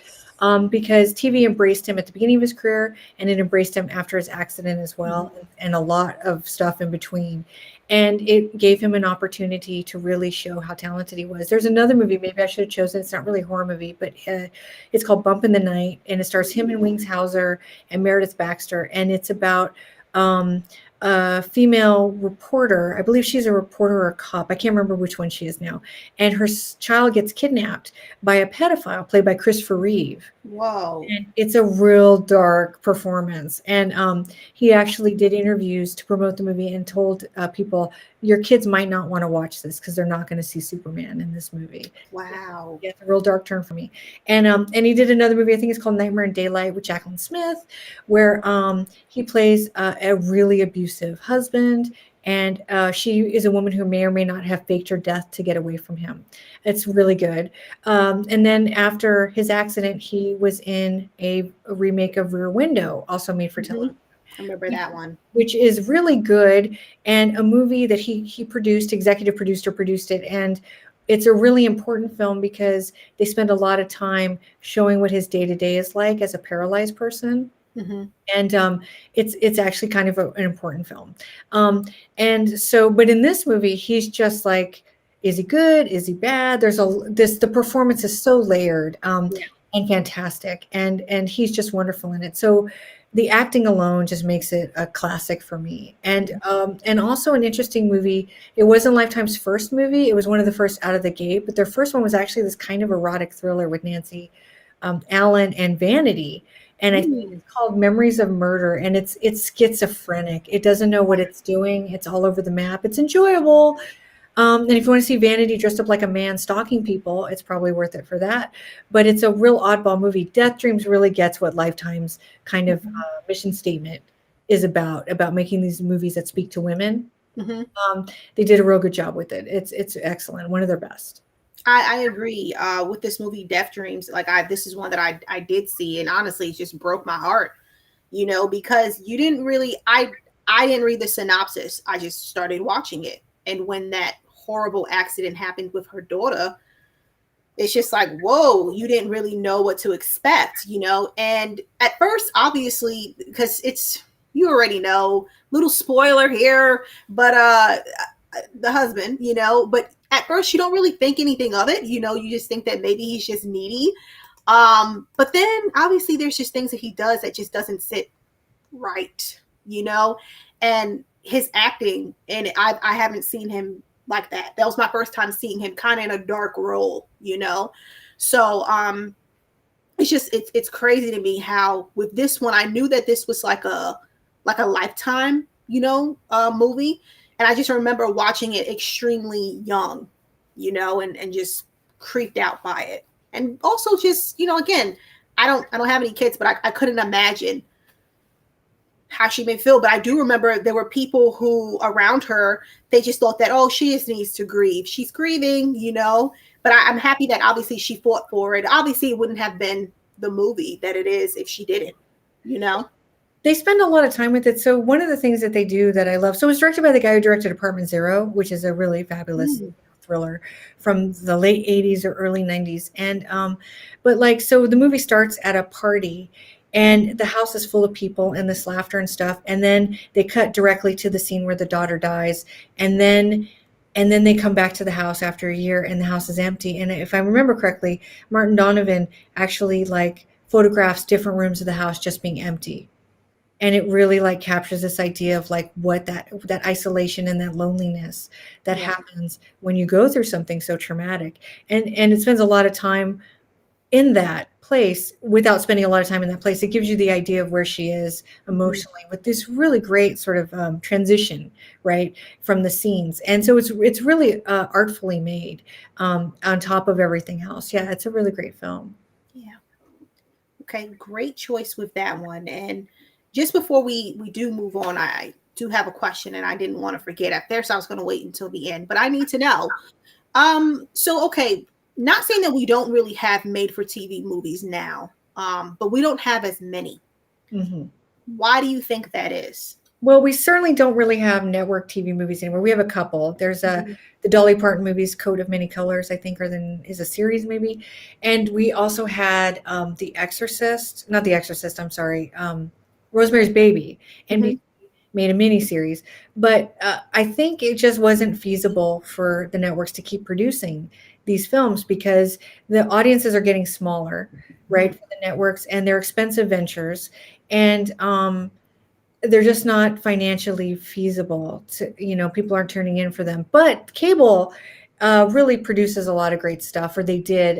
because TV embraced him at the beginning of his career, and it embraced him after his accident as well, and a lot of stuff in between. And it gave him an opportunity to really show how talented he was. There's another movie, maybe I should have chosen. It's not really a horror movie, but it's called Bump in the Night, and it stars him and Wings Hauser and Meredith Baxter, and it's about um, a female reporter. I believe she's a reporter or a cop. I can't remember which one she is now. And her child gets kidnapped by a pedophile played by Christopher Reeve. Whoa. And it's a real dark performance. And he actually did interviews to promote the movie and told people, your kids might not want to watch this because they're not going to see Superman in this movie. Wow. Yeah, it's a real dark turn for me. And he did another movie, I think it's called Nightmare in Daylight, with Jacqueline Smith, where he plays a really abusive husband. And she is a woman who may or may not have faked her death to get away from him. It's really good. And then after his accident, he was in a remake of Rear Window, also made for television. I remember that one. Which is really good, and a movie that he produced, executive produced or produced it. And it's a really important film because they spend a lot of time showing what his day-to-day is like as a paralyzed person. And it's actually kind of an important film. And so, but in this movie, he's just like, is he good? Is he bad? The performance is so layered and fantastic, and he's just wonderful in it. So the acting alone just makes it a classic for me. And also an interesting movie. It wasn't Lifetime's first movie. It was one of the first out of the gate, but their first one was actually this kind of erotic thriller with Nancy Allen and Vanity. And I think it's called Memories of Murder, and it's schizophrenic. It doesn't know what it's doing. It's all over the map. It's enjoyable. And if you want to see Vanity dressed up like a man stalking people, it's probably worth it for that. But it's a real oddball movie. Death Dreams really gets what Lifetime's kind of mission statement is about making these movies that speak to women. They did a real good job with it. It's excellent. One of their best. I agree with this movie, Death Dreams. This is one that I did see, and honestly, it just broke my heart, because you didn't really, I didn't read the synopsis. I just started watching it. And when that horrible accident happened with her daughter, it's just like, whoa, you didn't really know what to expect, And at first, obviously, because you already know, little spoiler here, but the husband, but at first you don't really think anything of it. You just think that maybe he's just needy. But then obviously there's just things that he does that just doesn't sit right, and his acting, and I haven't seen him like that. That was my first time seeing him kind of in a dark role, So it's crazy to me how with this one, I knew that this was like a Lifetime, movie. And I just remember watching it extremely young, and just creeped out by it. And also just, again, I don't have any kids, but I couldn't imagine how she may feel. But I do remember there were people who around her, they just thought that, oh, she just needs to grieve. She's grieving, but I'm happy that obviously she fought for it. Obviously it wouldn't have been the movie that it is if she didn't, They spend a lot of time with it. So one of the things that they do that I love, so it was directed by the guy who directed Apartment Zero, which is a really fabulous thriller from the late 80s or early 90s. And so the movie starts at a party, and the house is full of people and this laughter and stuff. And then they cut directly to the scene where the daughter dies. And then they come back to the house after a year, and the house is empty. And if I remember correctly, Martin Donovan actually photographs different rooms of the house just being empty. And it really captures this idea of what that isolation and that loneliness that happens when you go through something so traumatic. And it spends a lot of time in that place without spending a lot of time in that place. It gives you the idea of where she is emotionally with this really great sort of transition, right, from the scenes. And so it's really artfully made on top of everything else. Yeah, it's a really great film. Yeah. Okay, great choice with that one. And just before we do move on, I do have a question, and I didn't want to forget. At first, I was going to wait until the end, but I need to know. So, okay, not saying that we don't really have made-for-TV movies now, but we don't have as many. Why do you think that is? Well, we certainly don't really have network TV movies anymore. We have a couple. There's Mhm. the Dolly Parton movies, Coat of Many Colors, I think, is a series maybe. And we also had The Exorcist, not The Exorcist, I'm sorry, Rosemary's Baby. NBC Mhm. made a mini series, but I think it just wasn't feasible for the networks to keep producing these films because the audiences are getting smaller, right, Mhm. for the networks, and they're expensive ventures, and they're just not financially feasible to, people aren't turning in for them. But cable really produces a lot of great stuff, or they did.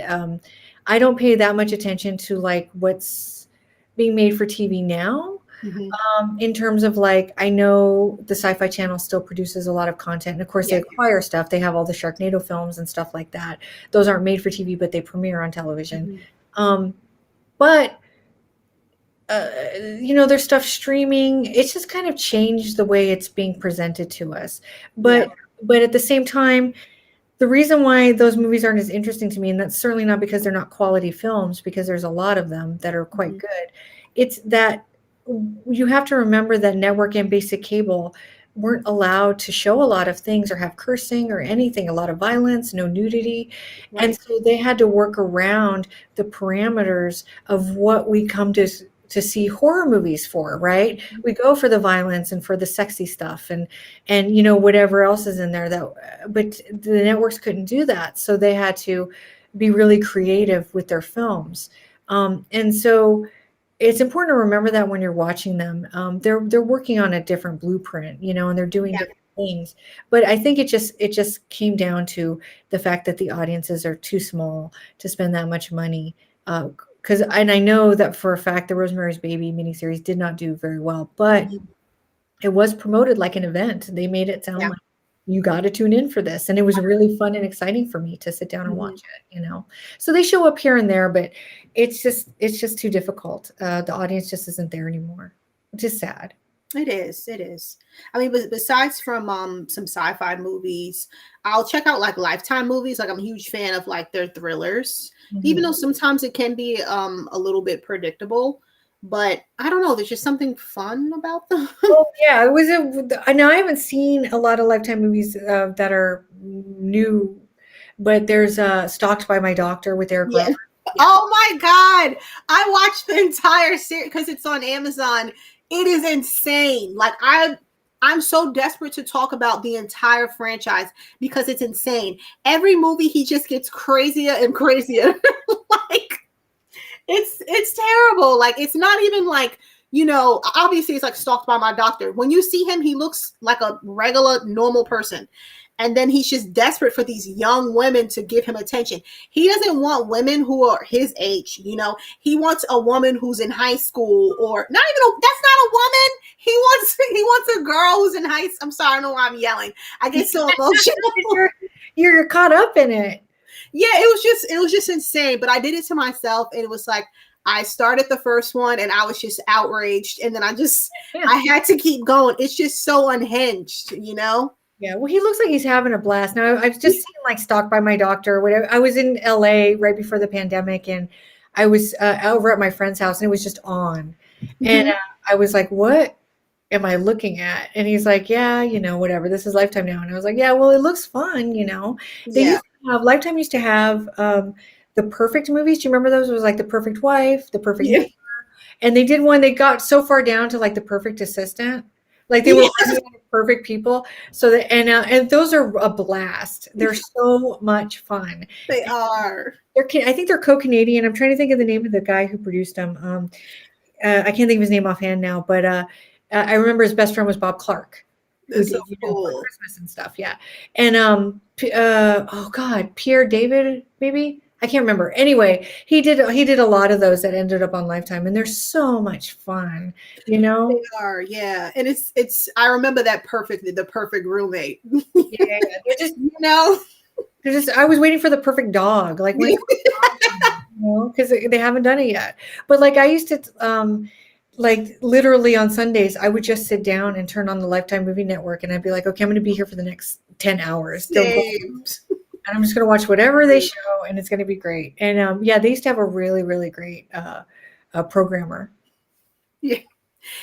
I don't pay that much attention to like what's being made for TV now. Mhm. In terms of like, I know the Sci-Fi Channel still produces a lot of content, and of course they Yeah. acquire stuff. They have all the Sharknado films and stuff like that. Those aren't made for TV, but they premiere on television. Mhm. Um, but there's stuff streaming. It's just kind of changed the way it's being presented to us. Yeah. But at the same time, the reason why those movies aren't as interesting to me, and that's certainly not because they're not quality films, because there's a lot of them that are quite Mhm. good. It's that you have to remember that network and basic cable weren't allowed to show a lot of things or have cursing or anything, a lot of violence, no nudity. And Right. so they had to work around the parameters of what we come to see horror movies for, right? We go for the violence and for the sexy stuff and whatever else is in there but the networks couldn't do that, so they had to be really creative with their films. And so it's important to remember that when you're watching them, they're working on a different blueprint, and they're doing Yeah. different things. But I think it just came down to the fact that the audiences are too small to spend that much money. Because and I know that for a fact the Rosemary's Baby miniseries did not do very well, but Mhm. it was promoted like an event. They made it sound Yeah. like you got to tune in for this, and it was really fun and exciting for me to sit down and Mhm. watch it. So they show up here and there, but it's just too difficult. The audience just isn't there anymore, which is sad. It is. It is. I mean, but besides from some sci-fi movies, I'll check out like Lifetime movies. Like I'm a huge fan of like their thrillers, even Mhm. though sometimes it can be a little bit predictable. But I don't know. There's just something fun about them. Oh yeah, it was I know I haven't seen a lot of Lifetime movies that are new, but there's Stalked by My Doctor with Eric Yeah. Roberts. Yeah. Oh my god. I watched the entire series because it's on Amazon. It is insane. Like I'm so desperate to talk about the entire franchise because it's insane. Every movie he just gets crazier and crazier. Like it's terrible. Like it's not even like, obviously it's like Stalked by My Doctor. When you see him, he looks like a regular normal person. And then he's just desperate for these young women to give him attention. He doesn't want women who are his age. He wants a woman who's in high school, or not even that's not a woman. He wants a girl who's in high school. I'm sorry, I don't know why I'm yelling. I get so emotional. You're caught up in it. Yeah, it was just insane. But I did it to myself, and it was like I started the first one, and I was just outraged, and then Yeah. I had to keep going. It's just so unhinged. Yeah, well, he looks like he's having a blast. Now, I've just seen like Stalked by My Doctor or whatever. I was in LA right before the pandemic, and I was over at my friend's house, and it was just on. And Mhm. I was like, "What am I looking at?" And he's like, "Yeah, whatever. This is Lifetime now." And I was like, "Yeah, well, it looks fun. They Yeah, used to have Lifetime used to have the perfect movies. Do you remember those? It was like The Perfect Wife, The Perfect yeah, Neighbor, and they did one. They got so far down to like The Perfect Assistant. Like they were yeah. running out of perfect people. So that and those are a blast. They're so much fun. They are. I think they're co-Canadian. I'm trying to think of the name of the guy who produced them. I can't think of his name offhand now, but I remember his best friend was Bob Clark, who That's so did for cool. Christmas and stuff. Yeah, and oh God, Pierre David maybe. I can't remember. Anyway, he did a lot of those that ended up on Lifetime, and they're so much fun. You They know, are. Yeah, and it's. I remember that perfectly. The perfect roommate. yeah, yeah, yeah. They're just you know. They're just I was waiting for the perfect dog. Like, when's the dog coming, because they haven't done it yet. But, like, I used to, like, literally on Sundays, I would just sit down and turn on the Lifetime Movie Network, and I'd be like, "Okay, I'm gonna be here for the next 10 hours. They'll go Same. and I'm just gonna watch whatever they show, and it's gonna be great." And, yeah, they used to have a really, really great, programmer. Yeah.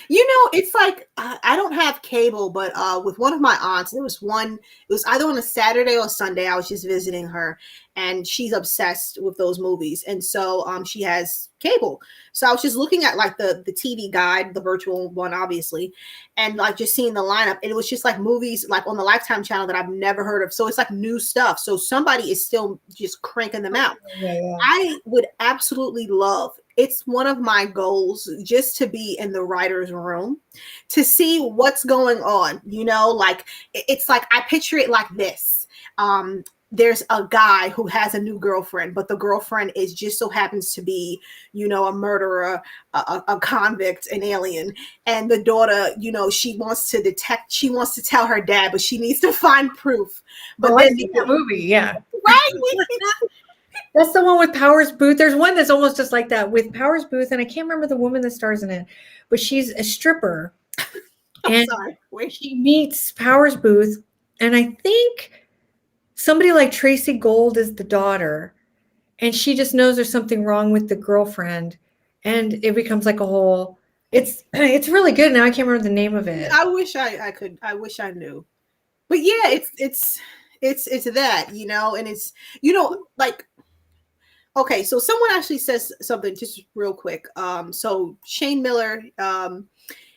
It's like I don't have cable, but with one of my aunts, there was one. It was either on a Saturday or Sunday. I was just visiting her, and she's obsessed with those movies, and so she has cable. So I was just looking at like the TV guide, the virtual one, obviously, and like just seeing the lineup, and it was just like movies like on the Lifetime channel that I've never heard of. So it's like new stuff. So somebody is still just cranking them out. Yeah. I would absolutely love, it's one of my goals just to be in the writer's room to see what's going on. Like it's like I picture it like this. There's a guy who has a new girlfriend, but the girlfriend is just so happens to be, a murderer, a convict, an alien. And the daughter, she wants to tell her dad, but she needs to find proof. But Oh, then I've seen that movie, yeah. right? That's the one with Powers Booth. There's one that's almost just like that with Powers Booth, and I can't remember the woman that stars in it, but she's a stripper. And Sorry. Wait. she meets Powers Booth, and I think somebody like Tracy Gold is the daughter, and she just knows there's something wrong with the girlfriend, and it becomes like a whole. It's really good. Now I can't remember the name of it. I wish I could. I wish I knew. But yeah, it's that, and it's like. Okay, so someone actually says something just real quick. So Shane Miller,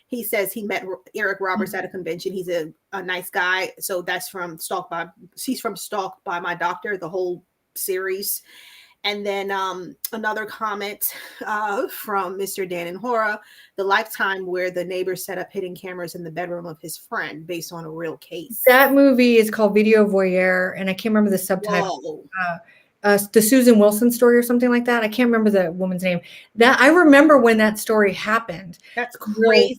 he says he met Eric Roberts at a convention. He's a nice guy. So that's he's from Stalked by My Doctor, the whole series. And then another comment from Mr. Dan and Hora, the Lifetime where the neighbor set up hidden cameras in the bedroom of his friend based on a real case. That movie is called Video Voyeur, and I can't remember the subtitle. The Susan Wilson story or something like that. I can't remember the woman's name. That I remember when that story happened. That's crazy.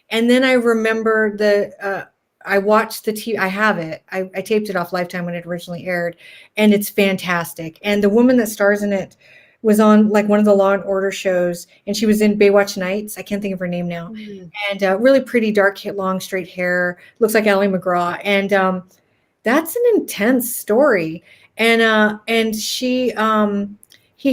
And then I remember I watched the TV. I have it. I taped it off Lifetime when it originally aired, and it's fantastic. And the woman that stars in it was on like one of the Law and Order shows, and she was in Baywatch Nights. I can't think of her name now. And really pretty, dark, long, straight hair. Looks like Ally McGraw. And that's an intense story. And he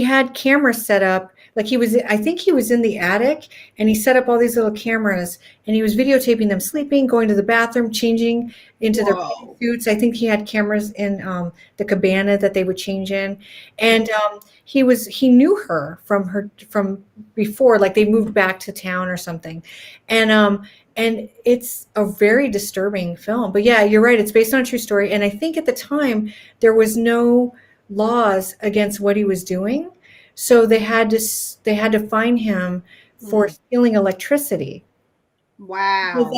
had cameras set up. Like I think he was in the attic, and he set up all these little cameras, and he was videotaping them sleeping, going to the bathroom, changing into their suits. I think he had cameras in the cabana that they would change in. And he knew her from before, like they moved back to town or something. And it's a very disturbing film. But yeah, you're right. It's based on a true story. And I think at the time there was no laws against what he was doing. So they had to fine him for stealing electricity. Wow.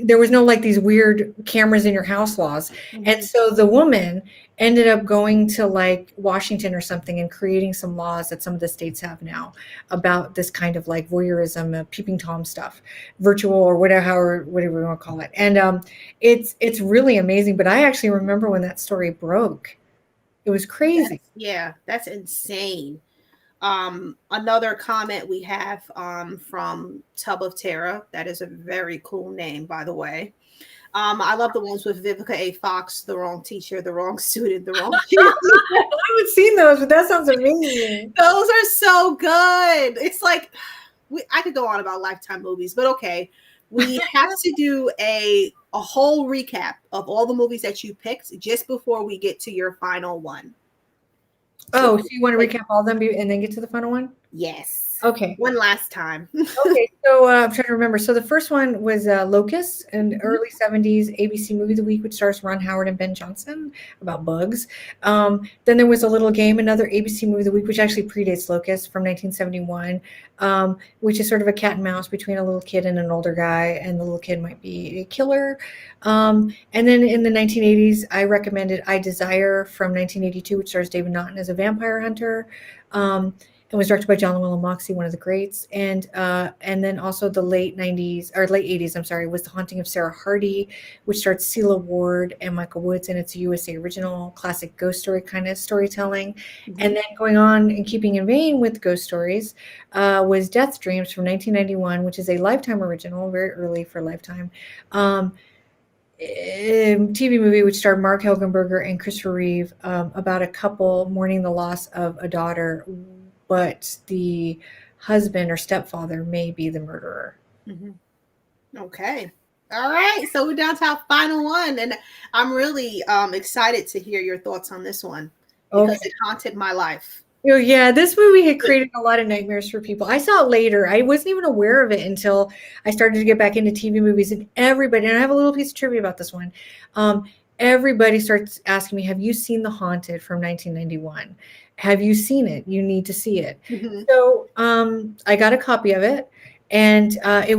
There was no like these weird cameras in your house laws. And so the woman ended up going to like Washington or something and creating some laws that some of the states have now about this kind of like voyeurism, peeping Tom stuff, virtual or whatever we want to call it. And it's really amazing. But I actually remember when that story broke. It was crazy. That's insane. Another comment we have from Tub of Terror. That is a very cool name, by the way. I love the ones with Vivica A. Fox, the wrong teacher, the wrong student, the wrong teacher. I haven't seen those, but that sounds amazing. Those are so good. It's like I could go on about Lifetime movies, but okay. We have to do a whole recap of all the movies that you picked just before we get to your final one. Oh, so you want to recap all of them and then get to the final one? Yes. Okay. One last time. Okay, so I'm trying to remember. So the first one was Locust, an early 70s ABC movie of the week, which stars Ron Howard and Ben Johnson about bugs. Then there was A Little Game, another ABC movie of the week, which actually predates Locust from 1971, which is sort of a cat and mouse between a little kid and an older guy, and the little kid might be a killer. And then in the 1980s, I recommended I Desire from 1982, which stars David Naughton as a vampire hunter. It was directed by John Llewellyn Moxey, one of the greats. And then also the late 90s, or late 80s, I'm sorry, was The Haunting of Sarah Hardy, which starred Celia Ward and Michael Woods, and it's a USA original, classic ghost story kind of storytelling. And then going on and keeping in vein with ghost stories was Death's Dreams from 1991, which is a Lifetime original, very early for Lifetime. TV movie which starred Mark Helgenberger and Christopher Reeve about a couple mourning the loss of a daughter, but the husband or stepfather may be the murderer. Okay. All right. So we're down to our final one. And I'm really excited to hear your thoughts on this one because Okay. it haunted my life. Oh, yeah, this movie had created a lot of nightmares for people. I saw it later. I wasn't even aware of it until I started to get back into TV movies, and everybody, and I have a little piece of trivia about this one. Um, Everybody starts asking me, "Have you seen The Haunted from 1991? Have you seen it? You need to see it." Mhm. So I got a copy of it, and it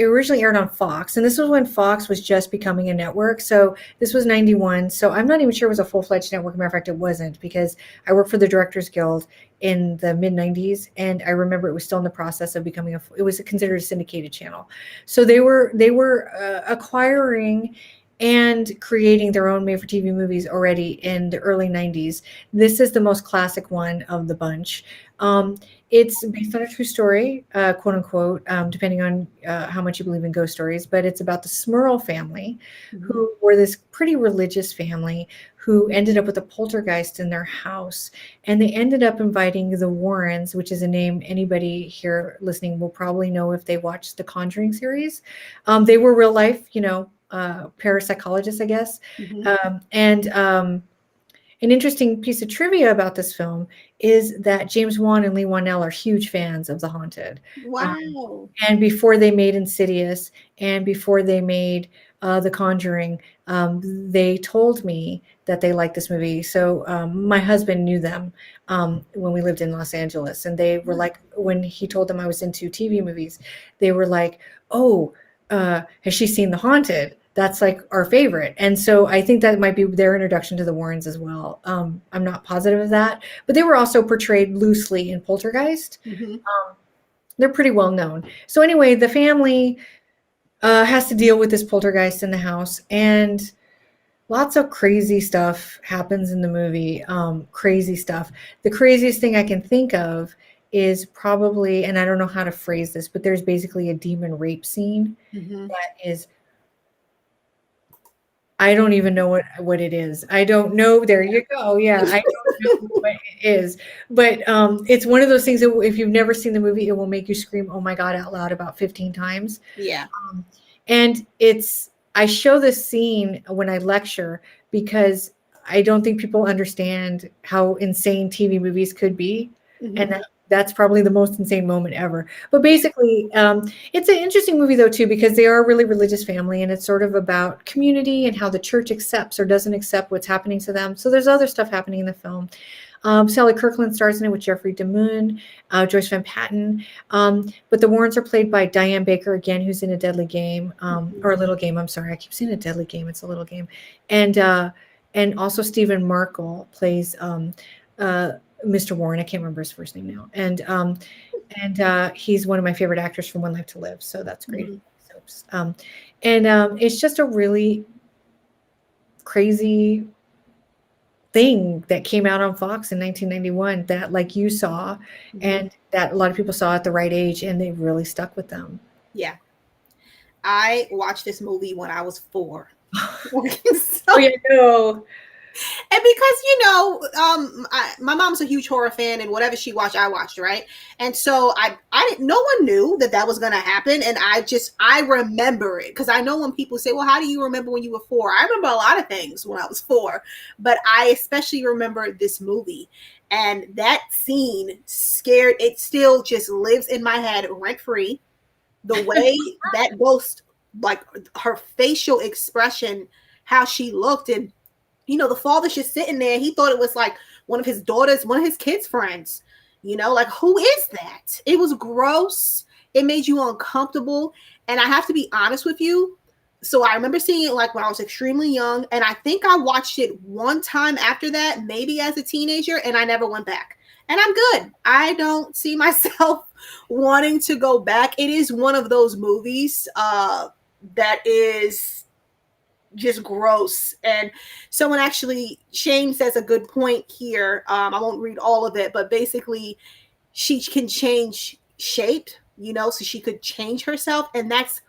originally aired on Fox, and this was when Fox was just becoming a network. So this was 91. So I'm not even sure it was a full fledged network. Matter of fact, it wasn't, because I worked for the Directors Guild in the mid 90s, and I remember it was still in the process of becoming it was considered a syndicated channel. So they were acquiring and creating their own made for TV movies already in the early 90s. This is the most classic one of the bunch. um, it's based on a true story, quote unquote, depending on how much you believe in ghost stories, but it's about the Smurl family, Mhm. who were this pretty religious family who ended up with a poltergeist in their house. And they ended up inviting the Warrens, which is a name anybody here listening will probably know if they watched the Conjuring series. They were real life, parapsychologists, I guess. Mhm. And An interesting piece of trivia about this film is that James Wan and Lee Wanell are huge fans of The Haunted. Wow. And before they made Insidious, and before they made The Conjuring, they told me that they liked this movie. So my husband knew them when we lived in Los Angeles, and they were like, when he told them I was into TV movies, they were like, "Oh, has she seen The Haunted? That's like our favorite." And so I think that might be their introduction to the Warrens as well. I'm not positive of that, but they were also portrayed loosely in Poltergeist. Mhm. They're pretty well known. So anyway, the family has to deal with this poltergeist in the house, and lots of crazy stuff happens in the movie. Crazy stuff. The craziest thing I can think of is probably, and I don't know how to phrase this, but there's basically a demon rape scene Mhm. that is, I don't even know what it is. I don't know. There you go. Yeah, I don't know what it is, but it's one of those things that if you've never seen the movie, it will make you scream, "Oh my god!" out loud about 15 times. Yeah. Um, and I show this scene when I lecture because I don't think people understand how insane TV movies could be, and Mhm. that's probably the most insane moment ever. But basically, it's an interesting movie though too, because they are a really religious family, and it's sort of about community and how the church accepts or doesn't accept what's happening to them. So there's other stuff happening in the film. Sally Kirkland stars in it with Jeffrey DeMunn, Joyce Van Patten. But the Warrens are played by Diane Baker again, who's in A Deadly Game, or A Little Game. I'm sorry, I keep saying A Deadly Game. It's A Little Game, and and also Stephen Markle plays uh, Mr. Warren. I can't remember his first name now, and he's one of my favorite actors from One Life to Live. So that's great. Mhm. Soaps. It's just a really crazy thing that came out on Fox in 1991 that like you saw, Mhm. and that a lot of people saw at the right age, and they really stuck with them. Yeah. I watched this movie when I was 4. Oh So yeah, no. and because my mom's a huge horror fan, and whatever she watched, I watched, right? And so I didn't. No one knew that that was going to happen, and I remember it because I know when people say, "Well, how do you remember when you were 4?" I remember a lot of things when I was 4, but I especially remember this movie, and that scene scared. It still just lives in my head rent free. The way that ghost, like her facial expression, how she looked, and the father's just sitting there. He thought it was like one of his daughters, one of his kids' friends. Like who is that? It was gross. It made you uncomfortable. And I have to be honest with you. So I remember seeing it like when I was extremely young. And I think I watched it one time after that, maybe as a teenager, and I never went back. And I'm good. I don't see myself wanting to go back. It is one of those movies that is just gross. And someone actually, Shane says a good point here. I won't read all of it, but basically, she can change shape, so she could change herself, and that's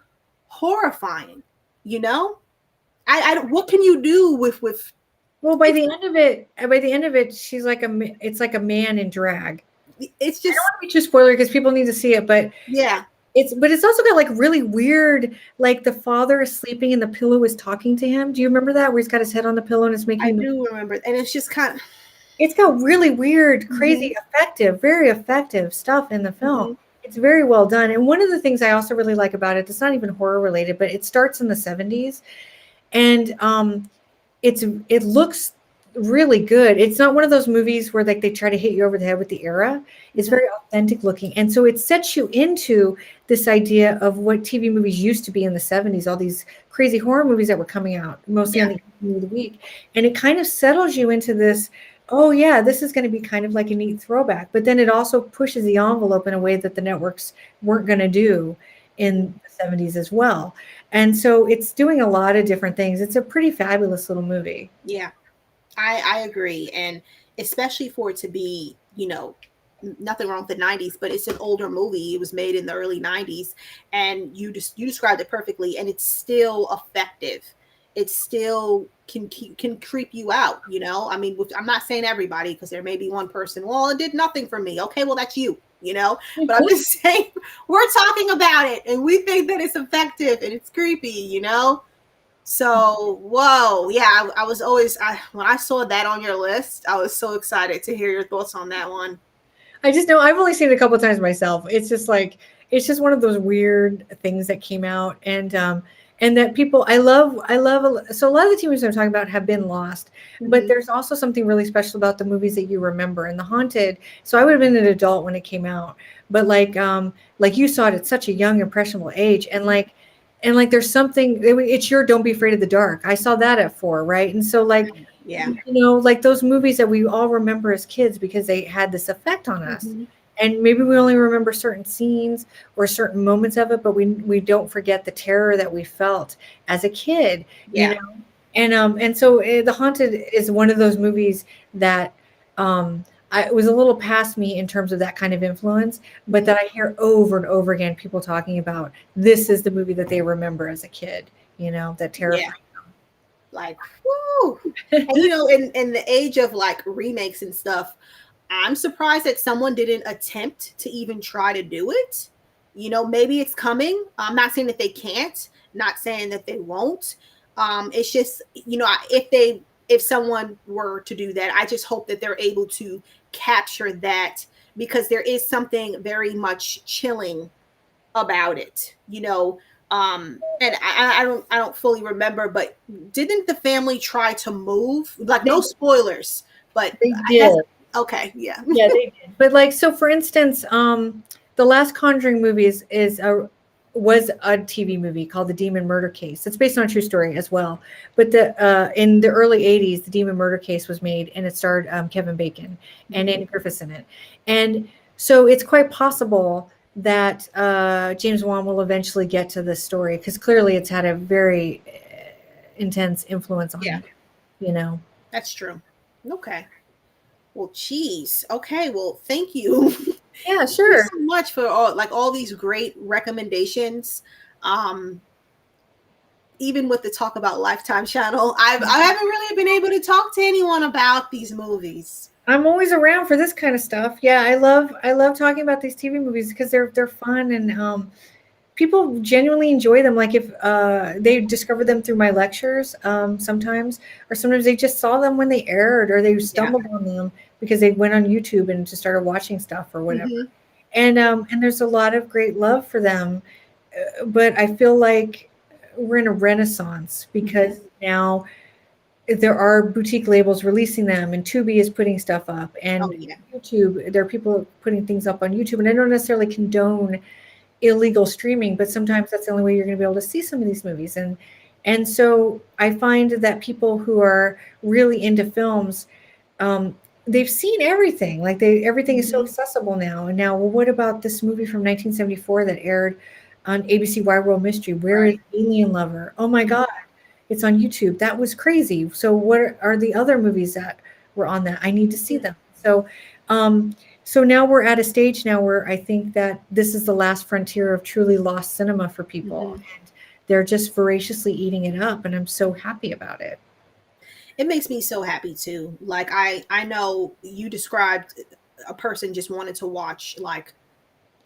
horrifying. You know, I what can you do with? Well, by the end of it, she's like it's like a man in drag. It's I don't just want to be too spoiler because people need to see it, but yeah. But it's also got like really weird, like the father is sleeping and the pillow is talking to him. Do you remember that where he's got his head on the pillow and it's I making the do remember, and it's just kind of. it's got really weird, Mhm, crazy, effective, very effective stuff in the film. mhm, It's very well done. And one of the things I also really like about it, it's not even horror related, but it starts in the 70s. And it looks really good. It's not one of those movies where like they try to hit you over the head with the era. It's mhm. very authentic looking. And so it sets you into this idea of what TV movies used to be in the 70s, all these crazy horror movies that were coming out, mostly Yeah, on the evening of the week. And it kind of settles you into this, oh yeah, this is going to be kind of like a neat throwback. But then it also pushes the envelope in a way that the networks weren't going to do in the 70s as well. And so it's doing a lot of different things. It's a pretty fabulous little movie. yeah. I agree, and especially for it to be, nothing wrong with the '90s, but it's an older movie. It was made in the early '90s, and you described it perfectly, and it's still effective. It still can creep you out. I mean, I'm not saying everybody, because there may be one person. Well, it did nothing for me. Okay, well that's you. But I'm just saying, we're talking about it, and we think that it's effective and it's creepy. So, whoa, yeah, I was always when I saw that on your list, I was so excited to hear your thoughts on that one. I just know I've only seen it a couple of times myself. It's just like it's just one of those weird things that came out, and that people I love. So a lot of the TV movies I'm talking about have been lost, but Hmm. there's also something really special about the movies that you remember. And The Haunted. So I would have been an adult when it came out, but like you saw it at such a young impressionable age, and like there's something. It's your Don't Be Afraid of the Dark. I saw that at 4, right? And so like Yeah. like those movies that we all remember as kids because they had this effect on us. Hmm. And maybe we only remember certain scenes or certain moments of it, but we don't forget the terror that we felt as a kid, you Yeah. know. And so The Haunted is one of those movies that it was a little past me in terms of that kind of influence, but Hmm. that I hear over and over again people talking about this is the movie that they remember as a kid, that Yeah. terrified Like, whoo. them. And in the age of like remakes and stuff, I'm surprised that someone didn't attempt to even try to do it. Maybe it's coming. I'm not saying that they can't, not saying that they won't. It's just, if someone were to do that, I just hope that they're able to capture that, because there is something very much chilling about it. And I don't fully remember, but didn't the family try to move? Like, no they spoilers, but they I guess. did. Okay, yeah. Yeah, they did. But like, so for instance, the last Conjuring movie was a TV movie called The Demon Murder Case. It's based on a true story as well. But the in the early '80s, The Demon Murder Case was made, and it starred Kevin Bacon and Andy Griffiths in it. And so it's quite possible that James Wan will eventually get to this story because clearly it's had a very intense influence on Yeah, him. You know. that's true. Okay. Well, geez. Okay. Well, thank you. Yeah, Thank you sure. so much for all these great recommendations. Um, Even with the Talk About Lifetime channel, I haven't really been able to talk to anyone about these movies. I'm always around for this kind of stuff. Yeah, I love talking about these TV movies because they're fun and people genuinely enjoy them. Like if they discover them through my lectures sometimes, or sometimes they just saw them when they aired, or they Yeah. stumbled on them because they went on YouTube and just started watching stuff or whatever. Hmm. And there's a lot of great love for them, but I feel like we're in a renaissance Hmm. because now there are boutique labels releasing them and Tubi is putting stuff up Oh and yeah. YouTube, there are people putting things up on YouTube, and I don't necessarily condone illegal streaming, but sometimes that's the only way you're going to be able to see some of these movies. And so I find that people who are really into films, they've seen everything. Like everything is so Hmm. accessible now. And now, well, what about this movie from 1974 that aired on ABC Wide World Mystery? Where is Right. Alien Lover? Oh my God, it's on YouTube. That was crazy. So what are the other movies that were on that? I need to see them. Um, so now we're at a stage now where I think that this is the last frontier of truly lost cinema for people. Hmm. And they're just voraciously eating it up, and I'm so happy about it. It makes me so happy too. Like, I know you described a person just wanted to watch like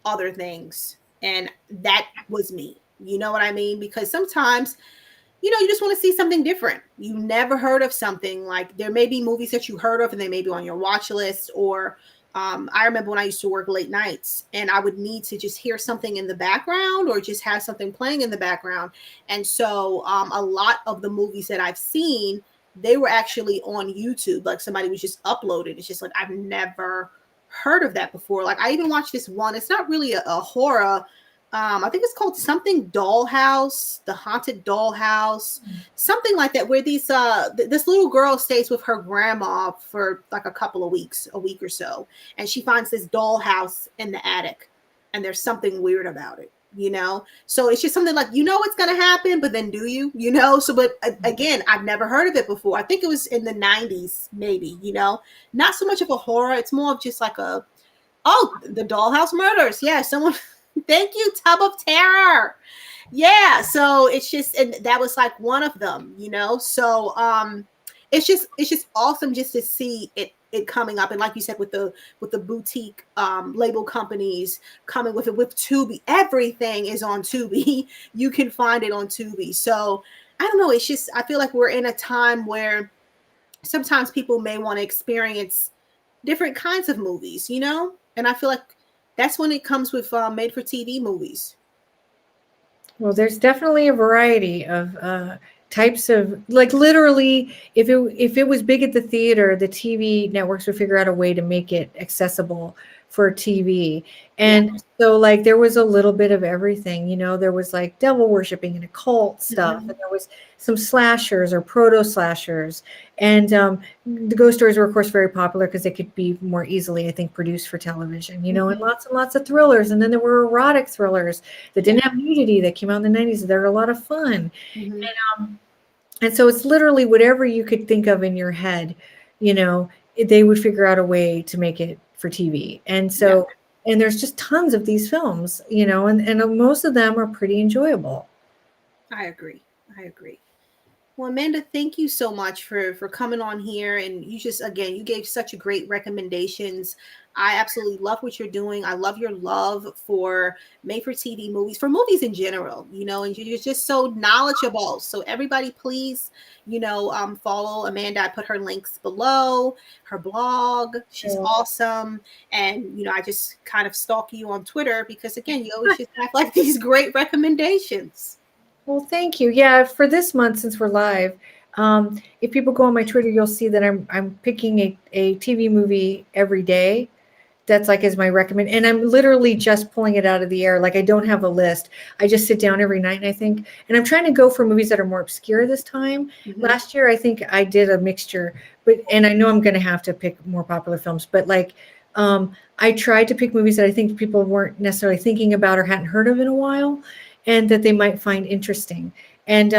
other things. And that was me. You know what I mean? Because sometimes, you just want to see something different. You never heard of something. Like, there may be movies that you heard of and they may be on your watch list. Or I remember when I used to work late nights and I would need to just hear something in the background or just have something playing in the background. And so a lot of the movies that I've seen, they were actually on YouTube. Like, somebody was just uploaded. It's just like, I've never heard of that before. Like, I even watched this one. It's not really a horror. I think it's called something Dollhouse, the Haunted Dollhouse, something like that, where this little girl stays with her grandma for like a couple of weeks, a week or so, and she finds this dollhouse in the attic, and there's something weird about it. So it's just something like, what's going to happen, but then do you? So, but again, I've never heard of it before. I think it was in the 90s, maybe, not so much of a horror. It's more of just like the Dollhouse Murders. Yeah, someone. Thank you, Tub of Terror. Yeah, so it's just, and that was like one of them. So it's just awesome just to see it coming up. And like you said, with the boutique label companies coming with it, with Tubi, everything is on Tubi. You can find it on Tubi. So I don't know, it's just, I feel like we're in a time where sometimes people may want to experience different kinds of movies, and I feel like that's when it comes with made for TV movies. Well, there's definitely a variety of types of, like, literally, if it was big at the theater, the TV networks would figure out a way to make it accessible for TV. And so, like, there was a little bit of everything. There was like devil worshiping and occult stuff, and there was some slashers or proto slashers, and the ghost stories were, of course, very popular because they could be more easily, I think, produced for television. And lots of thrillers, and then there were erotic thrillers that didn't have nudity that came out in the 90s. They were a lot of fun. And so it's literally whatever you could think of in your head, they would figure out a way to make it for TV. And so, and there's just tons of these films, and most of them are pretty enjoyable. I agree. Well, Amanda, thank you so much for coming on here. And you just, again, you gave such a great recommendations. I absolutely love what you're doing. I love your love for made for TV movies, for movies in general, and you're just so knowledgeable. So everybody, please, follow Amanda. I put her links below, her blog. She's awesome. And, I just kind of stalk you on Twitter because, again, you always just have like these great recommendations. Well, thank you. Yeah, for this month, since we're live, if people go on my Twitter, you'll see that I'm picking a TV movie every day. That's like, is my recommend. And I'm literally just pulling it out of the air. Like, I don't have a list. I just sit down every night, and I think, and I'm trying to go for movies that are more obscure this time. Last year, I think I did a mixture, and I know I'm going to have to pick more popular films, but like, I tried to pick movies that I think people weren't necessarily thinking about or hadn't heard of in a while, and that they might find interesting. And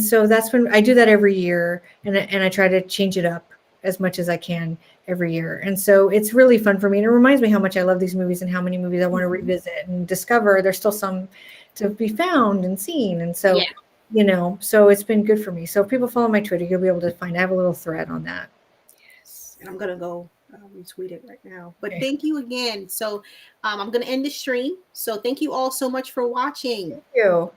so that's when I do that every year, and I try to change it up as much as I can every year. And so it's really fun for me. And it reminds me how much I love these movies and how many movies I want to revisit and discover. There's still some to be found and seen. And so, so it's been good for me. So if people follow my Twitter, you'll be able to find, I have a little thread on that. Yes. And I'm going to go retweet it right now. But thank you again. So I'm going to end the stream. So thank you all so much for watching. Thank you.